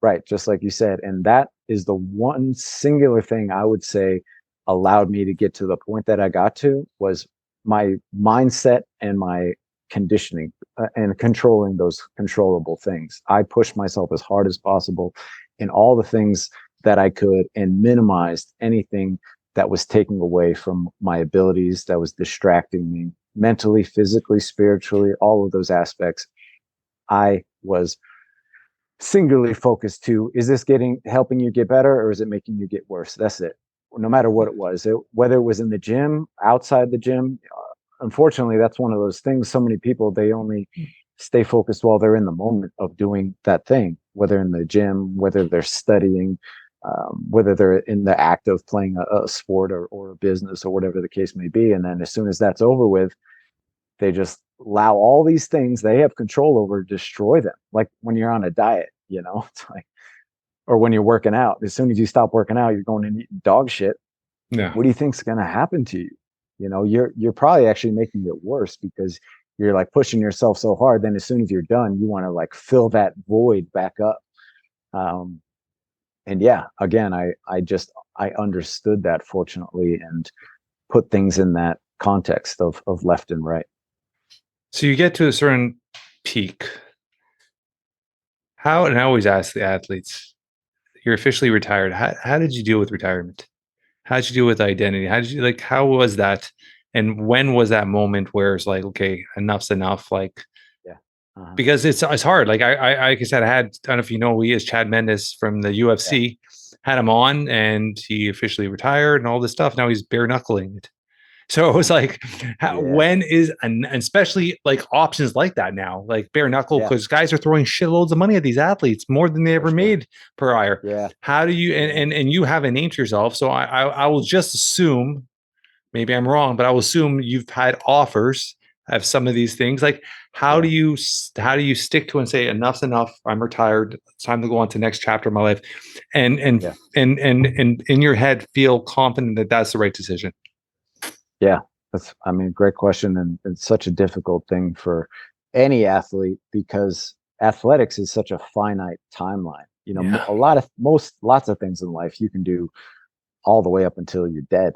Right, just like you said. And that is the one singular thing I would say allowed me to get to the point that I got to, was my mindset and my conditioning. and controlling those controllable things. I pushed myself as hard as possible in all the things that I could and minimized anything that was taking away from my abilities, that was distracting me mentally, physically, spiritually, all of those aspects. I was singularly focused to, is this helping you get better, or is it making you get worse? That's it. No matter what it was, whether it was in the gym, outside the gym. Unfortunately, that's one of those things. So many people, they only stay focused while they're in the moment of doing that thing, whether in the gym, whether they're studying, whether they're in the act of playing a sport or a business or whatever the case may be. And then as soon as that's over with, they just allow all these things they have control over destroy them. Like when you're on a diet, it's like, or when you're working out, as soon as you stop working out, you're going and eating dog shit. Yeah. What do you think's going to happen to you? You're probably actually making it worse because you're like pushing yourself so hard. Then as soon as you're done, you want to like fill that void back up. And yeah, again, I understood that, fortunately, and put things in that context of left and right. So you get to a certain peak. And I always ask the athletes, you're officially retired. How did you deal with retirement? How did you deal with identity? How was that? And when was that moment where it's like, okay, enough's enough? Like, Yeah. because it's hard. Like like I said, I don't know if you know, he is Chad Mendes from the UFC, had him on, and he officially retired and all this stuff. Now he's bare knuckling it. So it was like, when is, and especially like options like that now, like bare knuckle, because guys are throwing shitloads of money at these athletes, more than they ever made prior. Yeah. How do you, and you haven't named yourself. So I will just assume, maybe I'm wrong, but I will assume you've had offers of some of these things. Like, how do you stick to and say, enough's enough, I'm retired, it's time to go on to the next chapter of my life, and in your head feel confident that that's the right decision? Yeah, great question. And it's such a difficult thing for any athlete because athletics is such a finite timeline. Lots of things in life you can do all the way up until you're dead,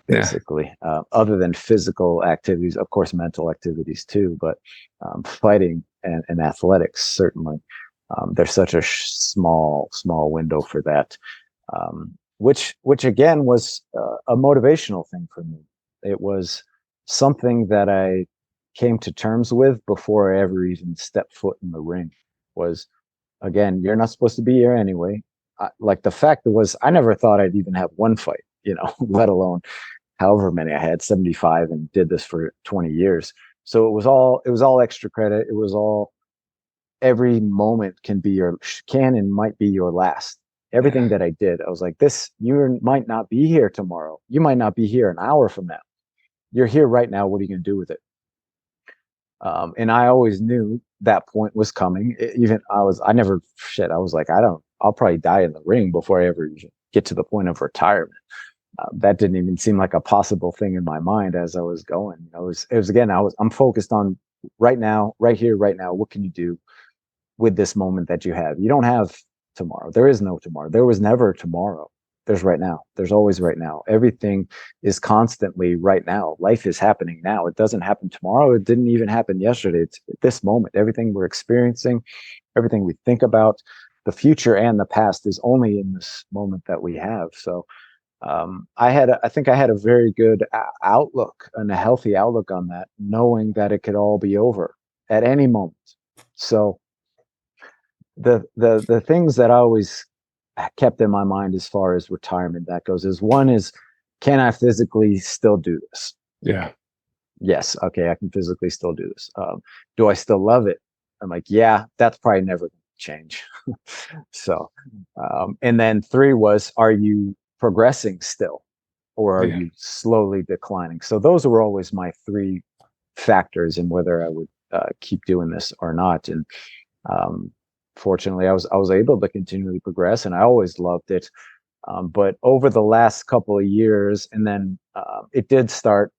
basically, other than physical activities, of course, mental activities too, but fighting and athletics, certainly. There's such a small window for that, which again was a motivational thing for me. It was something that I came to terms with before I ever even stepped foot in the ring. Was, again, you're not supposed to be here anyway. Like the fact was, I never thought I'd even have one fight, let alone however many I had, 75, and did this for 20 years. So it was all extra credit. It was all, every moment can and might be your last. Everything that I did, I was like, you might not be here tomorrow. You might not be here an hour from now. You're here right now. What are you going to do with it? And I always knew that point was coming. I was like, I'll probably die in the ring before I ever get to the point of retirement. That didn't even seem like a possible thing in my mind as I was going. I'm focused on right now, right here, right now. What can you do with this moment that you have? You don't have tomorrow. There is no tomorrow. There was never tomorrow. There's right now. There's always right now. Everything is constantly right now. Life is happening now. It doesn't happen tomorrow. It didn't even happen yesterday. It's this moment. Everything we're experiencing, everything we think about, the future and the past is only in this moment that we have. So I think I had a very good outlook and a healthy outlook on that, knowing that it could all be over at any moment. So the things that I always kept in my mind as far as retirement that goes is, one is, can I physically still do this? Yeah. Yes. Okay. I can physically still do this. Do I still love it? I'm like, yeah, that's probably never going to change. So, and then 3 was, are you progressing still, or are you slowly declining? So those were always my 3 factors in whether I would keep doing this or not. And fortunately, I was able to continually progress, and I always loved it. But over the last couple of years, and then it did start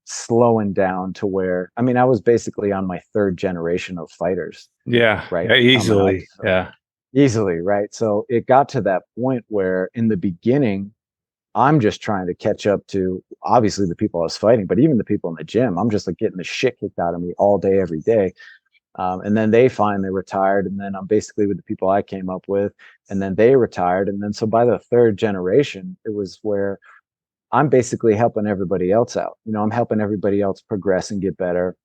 slowing down to where, I was basically on my 3rd generation of fighters. Yeah. Right. Yeah, easily. Easily. Right. So it got to that point where in the beginning, I'm just trying to catch up to, obviously, the people I was fighting, but even the people in the gym. I'm just like getting the shit kicked out of me all day, every day. And then they finally retired, and then I'm basically with the people I came up with, and then they retired, and then so by the third generation, it was where I'm basically helping everybody else out. I'm helping everybody else progress and get better.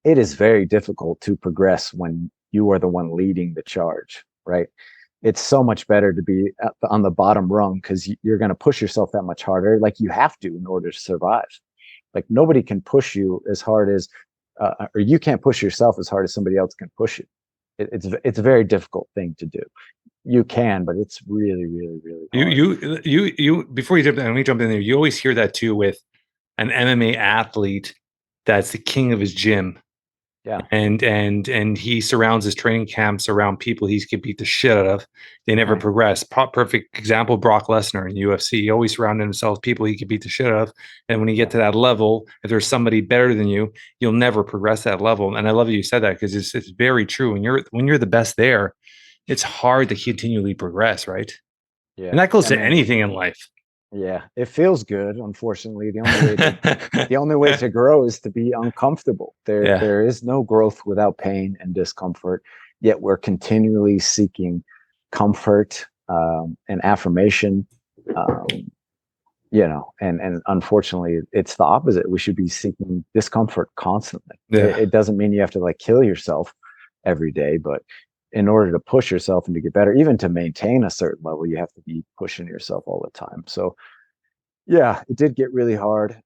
It is very difficult to progress when you are the one leading the charge, right? It's so much better to be on the bottom rung because you're going to push yourself that much harder, like you have to in order to survive. Like nobody can push you as hard as, or you can't push yourself as hard as somebody else can push you. It's a very difficult thing to do. You can, but it's really, really, really You hard. before you jump in, let me jump in there. You always hear that too with an MMA athlete that's the king of his gym, Yeah. and he surrounds his training camps around people he can beat the shit out of. They never Right. progress. Perfect example: Brock Lesnar in UFC. He always surrounded himself with people he could beat the shit out of, and when you get Yeah. to that level, if there's somebody better than you, you'll never progress that level. And I love that you said that because it's very true. When you're the best there, it's hard to continually progress, right? And Yeah. that goes I to mean, anything in life. yeah, it feels good. Unfortunately, the only way to grow is to be uncomfortable. There Yeah. there is no growth without pain and discomfort. Yet we're continually seeking comfort and affirmation. Um, and unfortunately, it's the opposite. We should be seeking discomfort constantly. It, Yeah. it doesn't mean you have to like kill yourself every day, but in order to push yourself and to get better, even to maintain a certain level, you have to be pushing yourself all the time. So yeah, it did get really hard.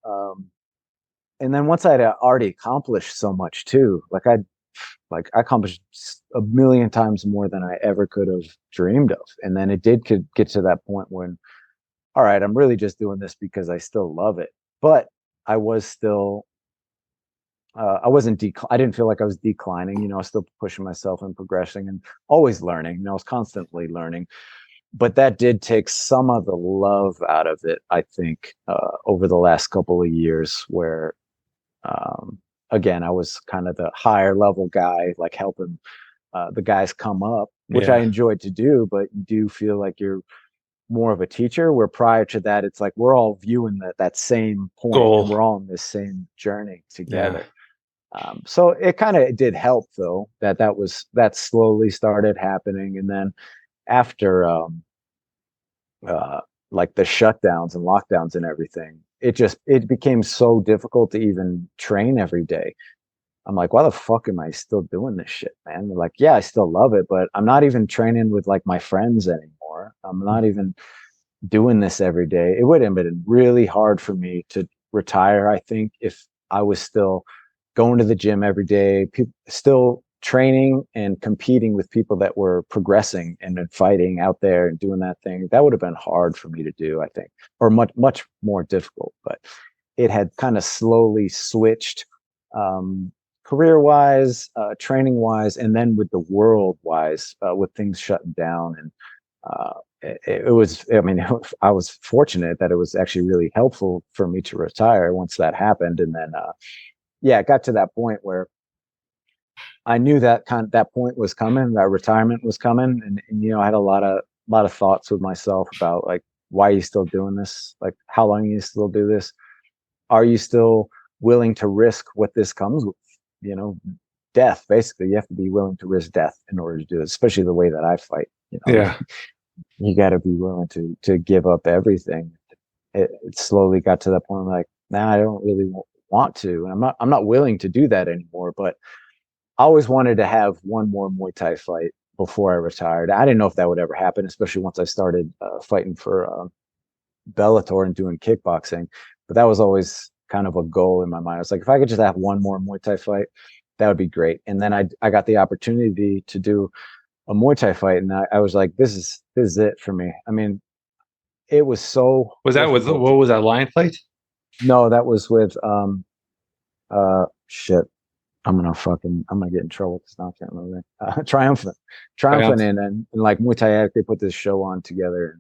And then once I'd already accomplished so much too, I accomplished a million times more than I ever could have dreamed of. And then it did could get to that point when, all right, I'm really just doing this because I still love it. But I was still, I wasn't, I didn't feel like I was declining. I was still pushing myself and progressing and always learning. I was constantly learning. But that did take some of the love out of it, I think, over the last couple of years, where um, again, I was kind of the higher level guy, like helping the guys come up, which I Yeah. enjoyed to do. But you do feel like you're more of a teacher. Where prior to that, it's like we're all viewing that same point, and Goal. we're all on this same journey Yeah. together. So it kind of did help, though, that slowly started happening, and then after uh, like the shutdowns and lockdowns and everything, it became so difficult to even train every day. I'm like, why the fuck am I still doing this shit, man? They're like, yeah, I still love it, but I'm not even training with like my friends anymore. I'm not even doing this every day. It would have been really hard for me to retire, I think, if I was still going to the gym every day, still training and competing with people that were progressing and then fighting out there and doing that thing. That would have been hard for me to do, I think, or much, much more difficult. But it had kind of slowly switched career wise, training wise, and then with the world wise, with things shutting down. And it was, I mean, I was fortunate that it was actually really helpful for me to retire once that happened. And then, yeah, it got to that point where I knew that point was coming, that retirement was coming. And I had a lot of thoughts with myself about like, why are you still doing this? Like, how long are you still do this? Are you still willing to risk what this comes with? You know, death. Basically, you have to be willing to risk death in order to do it, especially the way that I fight. Yeah. You got to be willing to give up everything. It slowly got to that point like, nah, I don't really want to, and I'm not willing to do that anymore. But I always wanted to have one more Muay Thai fight before I retired. I didn't know if that would ever happen, especially once I started fighting for Bellator and doing kickboxing. But that was always kind of a goal in my mind. I was like, if I could just have one more Muay Thai fight, that would be great. And then I got the opportunity to do a Muay Thai fight, and I was like, this is it for me. I mean, it was so Was that with difficult what to was get. that lion fight? No, that was with shit. I'm gonna get in trouble with this now. I can't remember. Triumphant, Triumph. and like Muay Thai Act, they put this show on together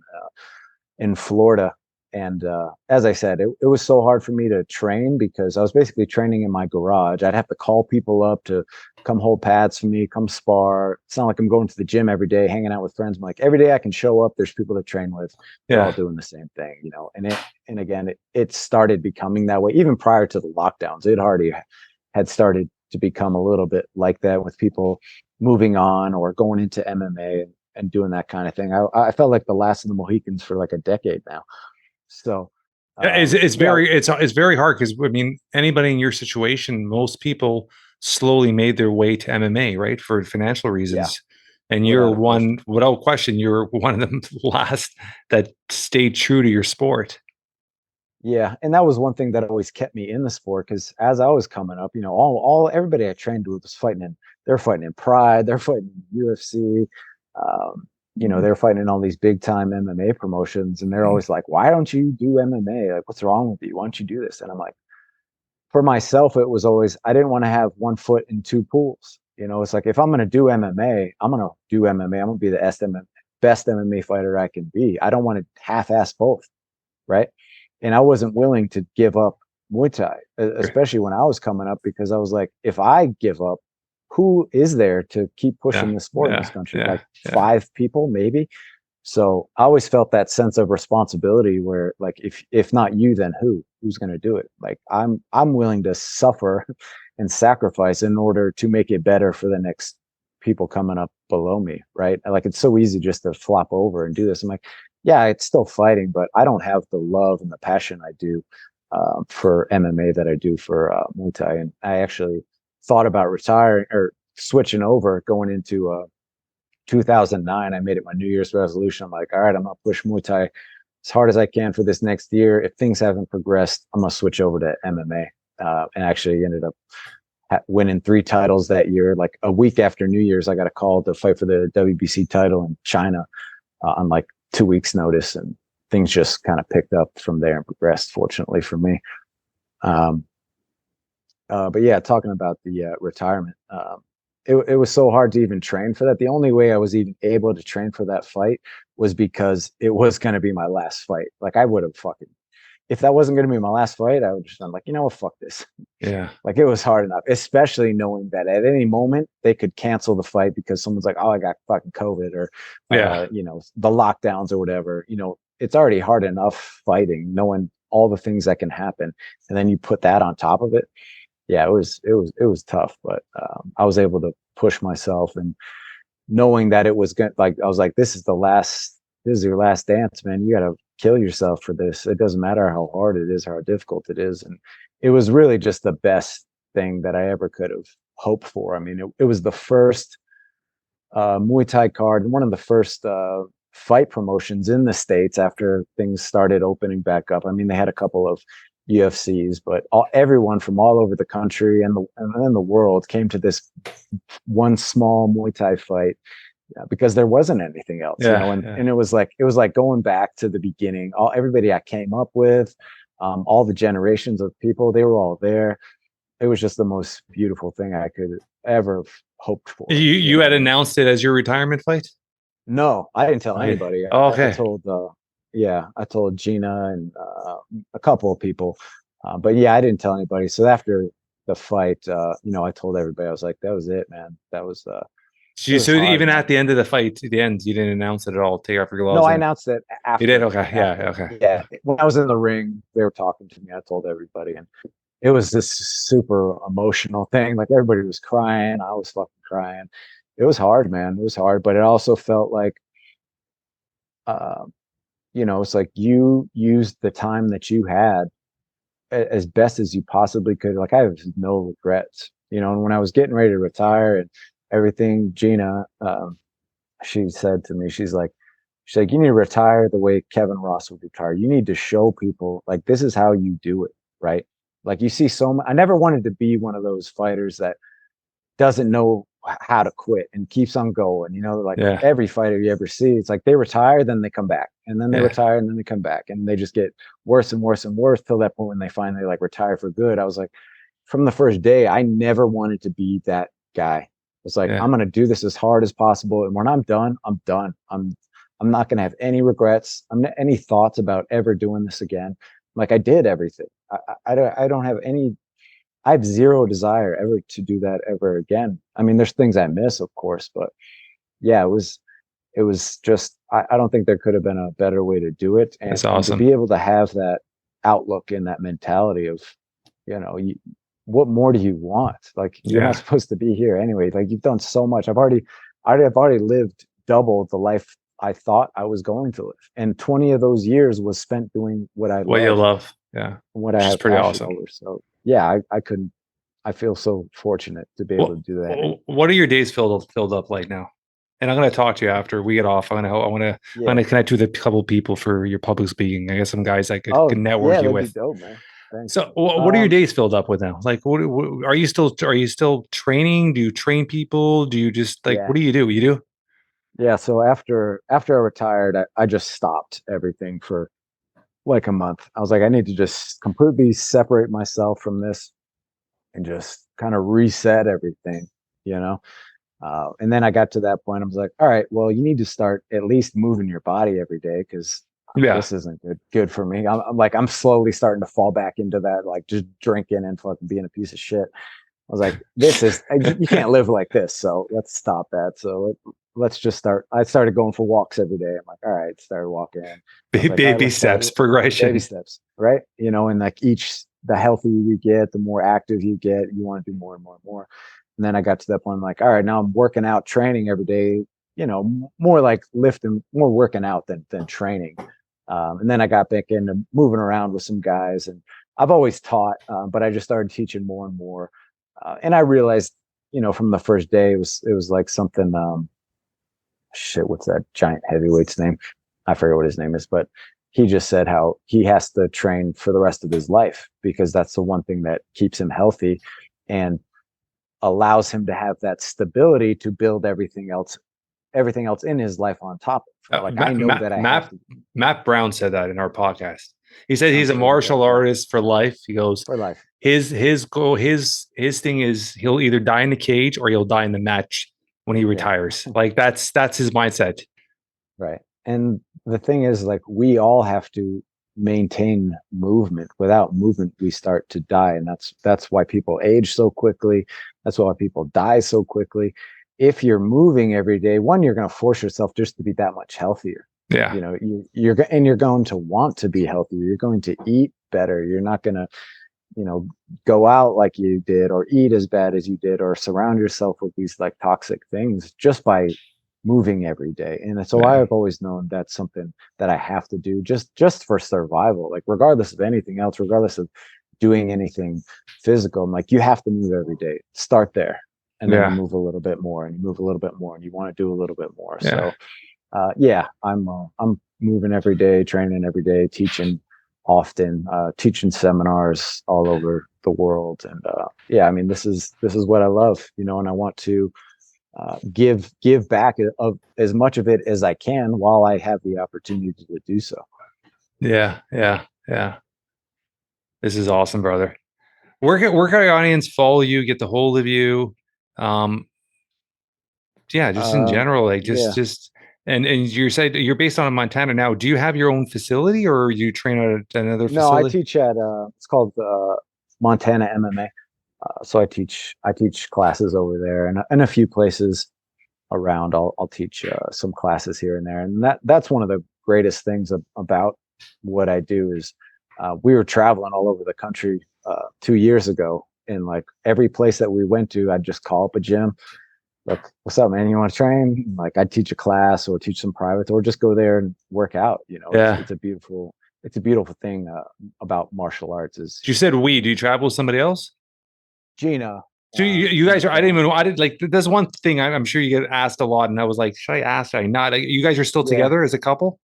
in Florida. And as I said, it was so hard for me to train because I was basically training in my garage. I'd have to call people up to come hold pads for me, come spar. It's not like I'm going to the gym every day, hanging out with friends. I'm like, every day I can show up, there's people to train with. They're all Yeah. doing the same thing. And again, it started becoming that way even prior to the lockdowns. It already had started to become a little bit like that with people moving on or going into MMA and doing that kind of thing. I felt like the last of the Mohicans for like a decade now. So It's yeah, very it's very hard because I mean anybody in your situation, most people slowly made their way to MMA, right, for financial yeah, reasons. And you're without a question. one, without question, you're one of the last that stayed true to your sport. Yeah, and that was one thing that always kept me in the sport because as I was coming up, all everybody I trained with was fighting in. They're fighting in Pride, they're fighting in UFC, they're fighting in all these big time MMA promotions, and they're always like, "Why don't you do MMA? Like, what's wrong with you? Why don't you do this?" And I'm like, for myself, it was always I didn't want to have one foot in two pools. It's like if I'm going to do MMA, I'm going to do MMA. I'm going to be the best MMA fighter I can be. I don't want to half-ass both, right? And I wasn't willing to give up Muay Thai, especially when I was coming up, because I was like, if I give up, who is there to keep Yeah, pushing the sport in this yeah, country? yeah, Like yeah. 5 people, maybe. So I always felt that sense of responsibility where like if not you, then who? Who's gonna do it? Like I'm willing to suffer and sacrifice in order to make it better for the next people coming up below me, right? Like it's so easy just to flop over and do this. I'm like, yeah, it's still fighting, but I don't have the love and the passion I do for MMA that I do for Muay Thai. And I actually thought about retiring or switching over going into 2009. I made it my New Year's resolution. I'm like, all right, I'm gonna push Muay Thai as hard as I can for this next year. If things haven't progressed, I'm gonna switch over to MMA. And actually ended up winning 3 titles that year. Like a week after New Year's, I got a call to fight for the WBC title in China on like 2 weeks' notice, and things just kind of picked up from there and progressed. Fortunately for me. Um, but yeah, talking about the retirement, it was so hard to even train for that. The only way I was even able to train for that fight was because it was going to be my last fight. Like I would have fucking, if that wasn't going to be my last fight, I would just, I'm like, you know what, fuck this. Yeah. Like it was hard enough, especially knowing that at any moment they could cancel the fight because someone's like, oh, I got fucking COVID or, Yeah. the lockdowns or whatever. It's already hard enough fighting, knowing all the things that can happen. And then you put that on top of it. Yeah, it was tough, but I was able to push myself and knowing that it was going like I was like, this is your last dance, man. You got to kill yourself for this. It doesn't matter how hard it is, how difficult it is, and it was really just the best thing that I ever could have hoped for. I mean, it was the first Muay Thai card and one of the first fight promotions in the States after things started opening back up. I mean, they had a couple of UFCs, but everyone from all over the country and then the world came to this one small Muay Thai fight because there wasn't anything else, Yeah. and it was like going back to the beginning. Everybody I came up with, all the generations of people, they were all there. It was just the most beautiful thing I could ever hoped You for, you had announced it as your retirement fight? No, I didn't tell Oh, yeah. anybody. Oh, I okay. told, yeah, I told Gina and a couple of people, but yeah, I didn't tell anybody. So after the fight, I told everybody. I was like, "That was it, man. That was it was So hard, even man." at the end of the fight, to the end, you didn't announce it at all. Take off your No, gloves I and announced it you did. after. Okay. Yeah. After, Okay. yeah, when I was in the ring, they were talking to me. I told everybody, and it was this super emotional thing. Like everybody was crying. I was fucking crying. It was hard, man. It was hard, but it also felt like. Uh, it's like you used the time that you had as best as you possibly could. Like I have no regrets, and when I was getting ready to retire and everything, Gina, she said to me, she's like, you need to retire the way Kevin Ross would retire. You need to show people like this is how you do it, right? Like you see I never wanted to be one of those fighters that doesn't know how to quit and keeps on going. Like Yeah. every fighter you ever see, it's like they retire, then they come back, and then they Yeah. retire, and then they come back, and they just get worse and worse and worse till that point when they finally like retire for good. I was like, from the first day, I never wanted to be that guy. It's like Yeah. I'm gonna do this as hard as possible, and when I'm done, I'm done. I'm not gonna have any regrets. Any thoughts about ever doing this again. Like I did everything. I don't have any I have zero desire ever to do that ever again. I mean, there's things I miss, of course, but yeah, it was just I don't think there could have been a better way to do it. And That's and to awesome. be able to have that outlook and that mentality of, you know, you, what more do you want? Like, you're not Yeah. supposed to be here anyway. Like, you've done so much. I've already lived double the life I thought I was going to live. And 20 of those years was spent doing what I What you love love. Yeah. and what I Which is have pretty passion awesome. over. So yeah, I couldn't, I feel so fortunate to be able What to do that. And what are your days filled up like now? And I'm gonna talk to you after we get off. I'm yeah. gonna connect with a couple people for your public speaking. I guess some guys I could Oh network yeah, you that'd be with. dope, man. Thanks. So what are your days filled up with now? Like what are you still training? Do you train people? Do you just like Yeah. what do? You do? Yeah. So after I retired, I just stopped everything for like a month. I was like, I need to just completely separate myself from this and just kind of reset everything, you know? And then I got to that point. I was like, all right, well, you need to start at least moving your body every day because Yeah. this isn't good for me. I'm slowly starting to fall back into that, like just drinking and fucking being a piece of shit. I was like, you can't live like this. So let's stop that. So let's just start. I started going for walks every day. I'm like, all right, started walking. I was like, all right, Baby let's start steps, baby progression. steps, right? And like the healthier you get, the more active you get, you want to do more and more and more. And then I got to that point, I'm like, all right, now I'm working out, training every day, more like lifting, more working out than training. And then I got back into moving around with some guys, and I've always taught, but I just started teaching more and more. And I realized, from the first day, it was like something. Shit, what's that giant heavyweight's name? I forget what his name is, but he just said how he has to train for the rest of his life because that's the one thing that keeps him healthy and allows him to have that stability to build everything else in his life on top of. Like, I know that I have to. Matt Brown said that in our podcast. He said he's a Okay, okay, martial yeah, artist for life. He goes, for life. his goal, his thing is he'll either die in the cage or he'll die in the match when he Yeah, retires. Like that's his mindset. right. And the thing is, like, we all have to maintain movement. Without movement, we start to die, and that's why people age so quickly. That's why people die so quickly. If you're moving every day, one, you're going to force yourself just to be that much healthier. Yeah. You're going to want to be healthier. You're going to eat better. You're not going to, go out like you did or eat as bad as you did or surround yourself with these like toxic things just by moving every day. And so Yeah. I've always known that's something that I have to do just for survival, like regardless of anything else, regardless of doing anything physical. I'm like, you have to move every day. Start there. And then you Yeah. move a little bit more and you move a little bit more and you want to do a little bit more. Yeah. So yeah, I'm moving every day, training every day, teaching often, teaching seminars all over the world. And yeah, I mean, this is what I love, and I want to give back of as much of it as I can while I have the opportunity to do so. Yeah. Yeah. Yeah. This is awesome, brother. Where can our audience follow you, get the hold of you? Um, yeah, just in Um, general, like yeah, and you said you're based on Montana now. Do you have your own facility or you train at another no, I facility? teach at it's called Montana MMA. So I teach classes over there and a few places around. I'll teach some classes here and there, and that's one of the greatest things about what I do is we were traveling all over the country 2 years ago, and like every place that we went to, I'd just call up a gym. Like, what's up, man? You want to train? Like, I'd teach a class or teach some private, or just go there and work out. It's Yeah. it's a beautiful thing about martial arts. Is You said we. Do you travel with somebody else? Gina, So you and guys my are. I didn't family. even. I did like. There's one thing I'm sure you get asked a lot, and I was like, should I ask? Should I not? Like, you guys are still Yeah, together as a couple?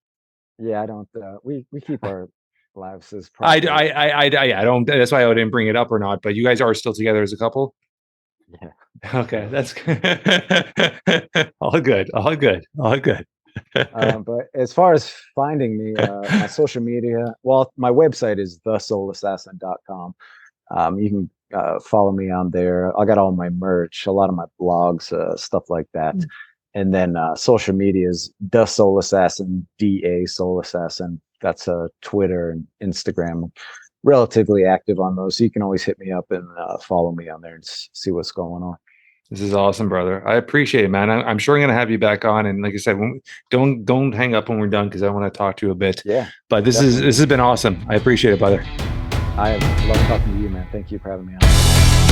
yeah. I don't. We keep our lives as private. I don't. That's why I didn't bring it up or not. But you guys are still together as a couple. Yeah. Okay, that's all good. All good. All good. But as far as finding me, my social media, well, my website is thesoulassassin.com. You can follow me on there. I got all my merch, a lot of my blogs, stuff like that. And then social media is the Soul Assassin, DA Soul Assassin. That's Twitter and Instagram. Relatively active on those. So you can always hit me up and follow me on there and see what's going on. This is awesome, brother. I appreciate it, man. I'm sure I'm gonna have you back on. And like I said, don't hang up when we're done because I want to talk to you a bit. Yeah, But this definitely. has been awesome. I appreciate it, brother. I love talking to you, man. Thank you for having me on.